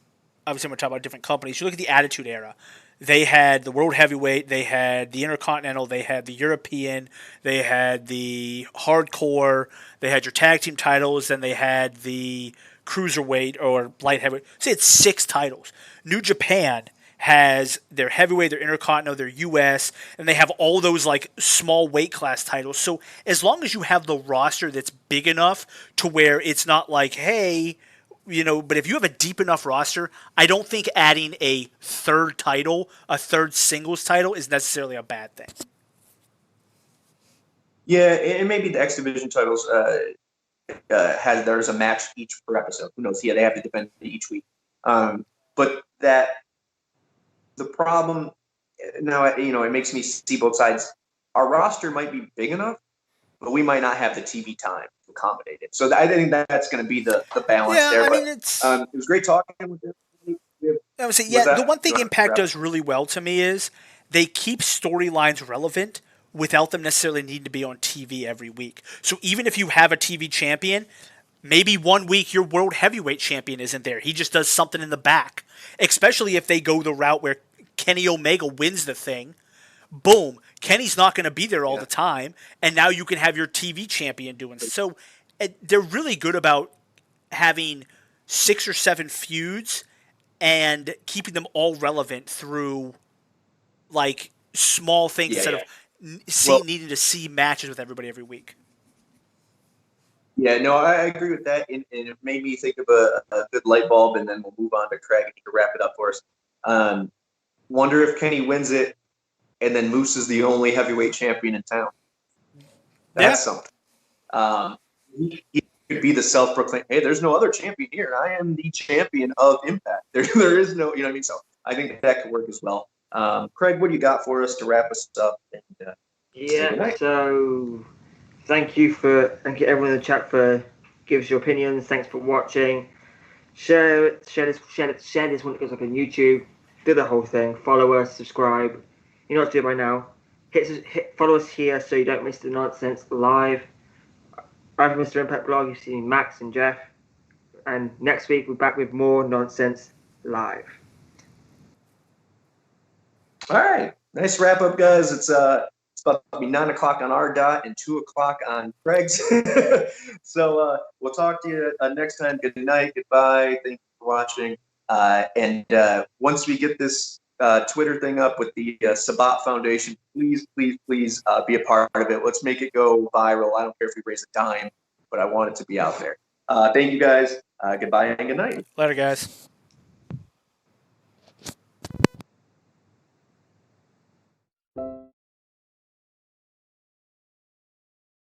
obviously I'm going to talk about different companies, you look at the Attitude Era. They had the World Heavyweight, they had the Intercontinental, they had the European, they had the Hardcore, they had your tag team titles, then they had the Cruiserweight or Light Heavyweight. Say it's 6 titles. New Japan has their heavyweight, their intercontinental, their US, and they have all those like small weight class titles. So as long as you have the roster that's big enough to where it's not like, hey, but if you have a deep enough roster, I don't think adding a third title, a third singles title, is necessarily a bad thing. Yeah, and maybe the X Division titles there's a match each per episode. Who knows? Yeah, they have to defend each week. But the problem now, it makes me see both sides. Our roster might be big enough, but we might not have the TV time to accommodate it. So I think that's going to be the balance there. I but, mean, it was great talking with you. I would say, the one thing Impact does really well to me is they keep storylines relevant without them necessarily needing to be on TV every week. So even if you have a TV champion, maybe one week your world heavyweight champion isn't there. He just does something in the back. Especially if they go the route where Kenny Omega wins the thing. Boom. Kenny's not going to be there all the time. And now you can have your TV champion doing it. So they're really good about having 6 or 7 feuds and keeping them all relevant through like small things instead of needing to see matches with everybody every week. Yeah, no, I agree with that, and it made me think of a good light bulb, and then we'll move on to Craig to wrap it up for us. Wonder if Kenny wins it, and then Moose is the only heavyweight champion in town. That's something. He could be the self-proclaimed, hey, there's no other champion here. I am the champion of Impact. There is no, you know what I mean? So I think that could work as well. Craig, what do you got for us to wrap us up? And, so thank you everyone in the chat for giving us your opinions. Thanks for watching. Share this when it goes up on YouTube. Do the whole thing. Follow us, subscribe. You know what to do by now. Follow us here so you don't miss the nonsense live. I'm Mr. Impact Blog. You've seen Max and Geoff. And next week we're back with more nonsense live. All right. Nice wrap up, guys. It's about to be 9 o'clock on our dot and 2 o'clock on Craig's. So we'll talk to you next time. Good night. Goodbye. Thank you for watching. And once we get this Twitter thing up with the Sabat Foundation, please be a part of it. Let's make it go viral. I don't care if we raise a dime, but I want it to be out there. Thank you, guys. Goodbye and good night. Later, guys.